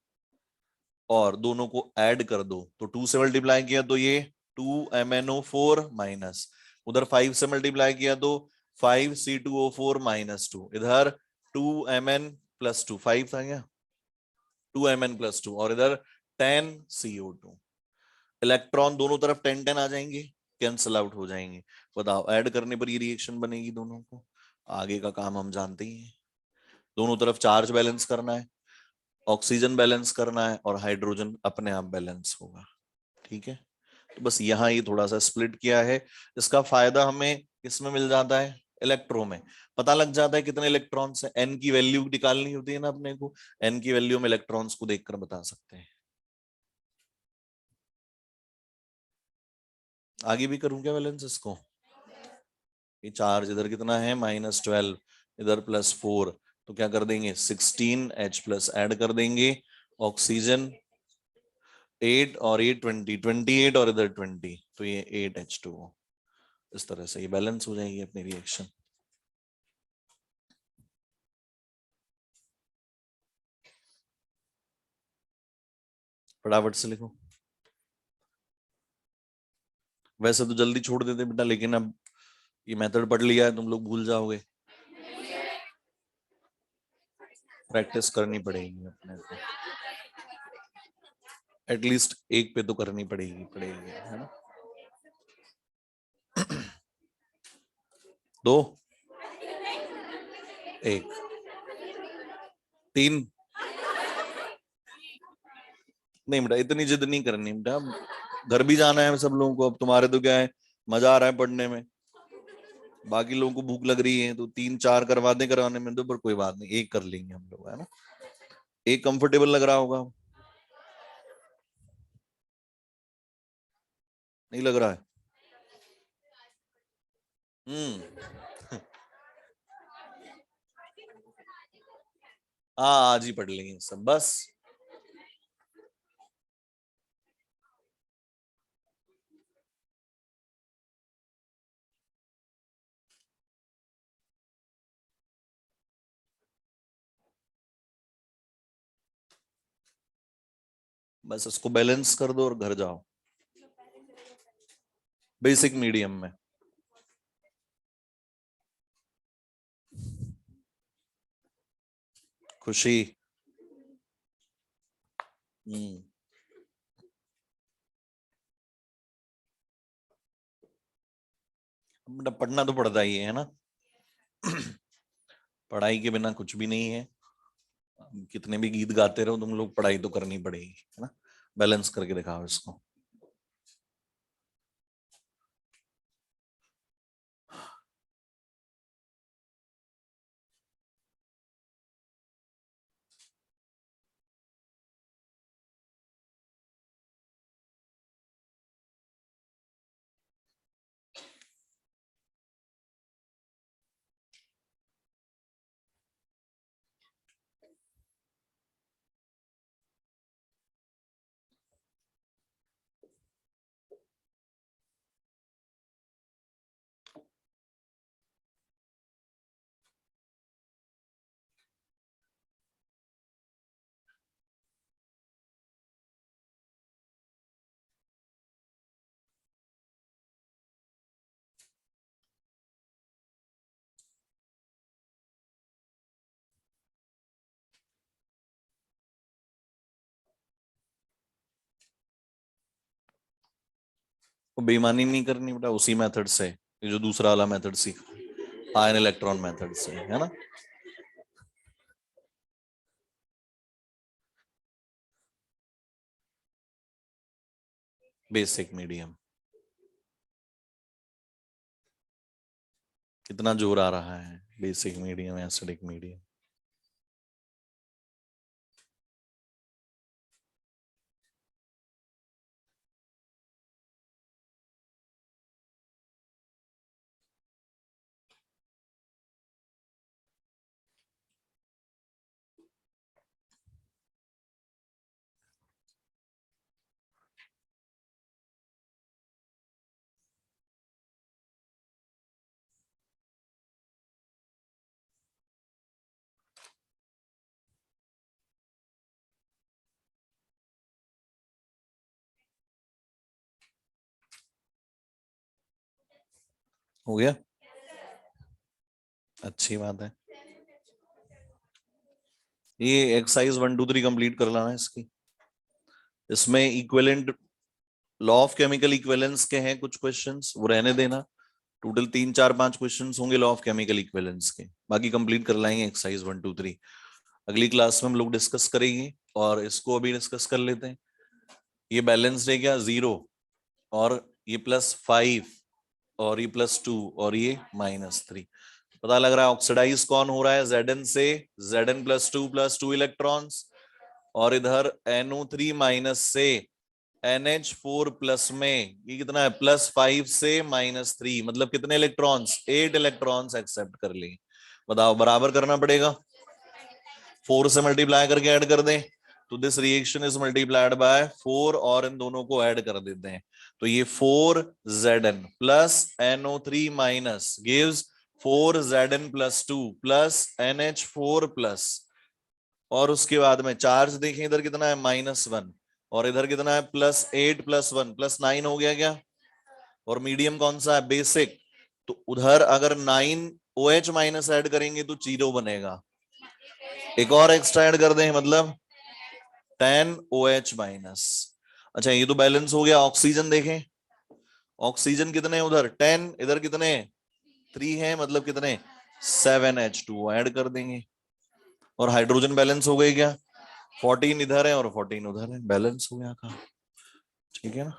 और दोनों को ऐड कर दो, तो 2 से मल्टीप्लाई किया तो ये 2MnO4-, उधर 5 से मल्टीप्लाई किया तो 5C2O4-2, इधर 2Mn+2, 5 था क्या? 2Mn+2, और इधर 10CO2। इलेक्ट्रॉन दोनों तरफ 10-10 आ जाएंगे, कैंसल आउट हो जाएंगे। बताओ ऐड करने पर ये रिएक्शन बनेगी दोनों को। आगे का काम हम जानते ही हैं, दोनों तरफ चार्ज बैलेंस करना है, ऑक्सीजन बैलेंस करना है, और हाइड्रोजन अपने आप बैलेंस होगा। ठीक है, तो बस यहाँ ये थोड़ा सा स्प्लिट किया है। इसका फायदा हमें किसमें मिल जाता है? इलेक्ट्रो में। पता लग जाता है कितने इलेक्ट्रॉन्स है, एन की वैल्यू निकालनी होती है ना अपने को, एन की वैल्यू में इलेक्ट्रॉन्स को देखकर बता सकते हैं। आगे भी करूं क्या बैलेंस इसको? ये चार्ज इधर कितना है? -12, इधर +4, तो क्या कर देंगे 16H+ ऐड कर देंगे, ऑक्सीजन 8 और ये 28, और इधर 20, तो ये 8H2O। इस तरह से ये बैलेंस हो जाएगी अपनी रिएक्शन। फटाफट से लिखो। वैसे तो जल्दी छोड़ देते बेटा, लेकिन अब ये मेथड पढ़ लिया है, तुम लोग भूल जाओगे, प्रैक्टिस करनी पड़ेगी अपने को, एटलीस्ट एक पे तो करनी पड़ेगी पड़ेगी, है ना? 2, 1, 3। नहीं बेटा इतनी जिद नहीं करनी बेटा, घर भी जाना है सब लोगों को। अब तुम्हारे तो क्या है, मजा आ रहा है पढ़ने में, बाकी लोगों को भूख लग रही है, तो 3-4 करवा दे करवाने में तो, पर कोई बात नहीं, एक कर लेंगे हम लोग, है ना? एक कंफर्टेबल लग रहा होगा, नहीं लग रहा है? हम्म। हाँ आज ही पढ़ लेंगे सब बस। बस उसको बैलेंस कर दो और घर जाओ, बेसिक मीडियम में। खुशी। हम्म। बेटा पढ़ना तो पड़ता ही है ना। पढ़ाई के बिना कुछ भी नहीं है, कितने भी गीत गाते रहो तुम लोग, पढ़ाई तो करनी पड़ेगी, है ना? बैलेंस करके दिखाओ इसको। बेईमानी नहीं करनी बेटा, उसी मेथड से, ये जो दूसरा वाला मेथड सीखा आयन इलेक्ट्रॉन मेथड से, है ना। बेसिक मीडियम, कितना जोर आ रहा है, बेसिक मीडियम, एसिडिक मीडियम। हो गया, अच्छी बात है। ये एक्सरसाइज 1 2 3 कंप्लीट कर लाना इसकी। इसमें equivalent law of chemical equivalence के हैं कुछ क्वेश्चंस, वो रहने देना। टोटल 3 4 5 क्वेश्चंस होंगे लॉ ऑफ केमिकल इक्विवेलेंस के, बाकी कंप्लीट कर लाएंगे एक्सरसाइज 1 2 3। अगली क्लास में हम लोग डिस्कस करेंगे, और इसको अभी डिस्कस कर लेते हैं। ये बैलेंस्ड है क्या, 0, और ये +5, और ये +2, और ये -3। पता लग रहा है ऑक्सीडाइज कौन हो रहा है, Zn से, Zn +2 इलेक्ट्रॉन्स, और इधर NO3- से NH4+ में ये कितना है, +5 से -3, मतलब कितने इलेक्ट्रॉन्स, 8 इलेक्ट्रॉन्स एक्सेप्ट कर लिए। बताओ, बराबर करना पड़ेगा, 4 से मल्टीप्लाई करके ऐड कर दें, तो this reaction is multiplied by 4, और इन दोनों को ऐड कर देते हैं, तो ये 4Zn plus NO3- gives 4Zn+2 plus NH4+, और उसके बाद में चार्ज देखें, इधर कितना है, -1, और इधर कितना है, +8 +1 +9 हो गया क्या। और मीडियम कौन सा है, बेसिक, तो उधर अगर 9OH- ऐड करेंगे तो 0 बनेगा, एक और एक्स्ट्रा ऐड कर दें, मतलब 10OH-। अच्छा, ये तो बैलेंस हो गया। ऑक्सीजन देखें, ऑक्सीजन कितने उधर 10, इधर कितने 3 है, मतलब कितने 7H2 ऐड कर देंगे, और हाइड्रोजन बैलेंस हो गई क्या, 14 इधर है और 14 उधर है, बैलेंस हो गया काम। ठीक है ना।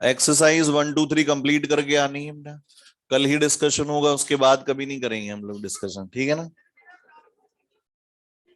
एक्सरसाइज 1 2 3 कंप्लीट करके आनी है बेटा, कल ही डिस्कशन होगा, उसके बाद कभी नहीं करेंगे हम लोग डिस्कशन, ठीक है ना।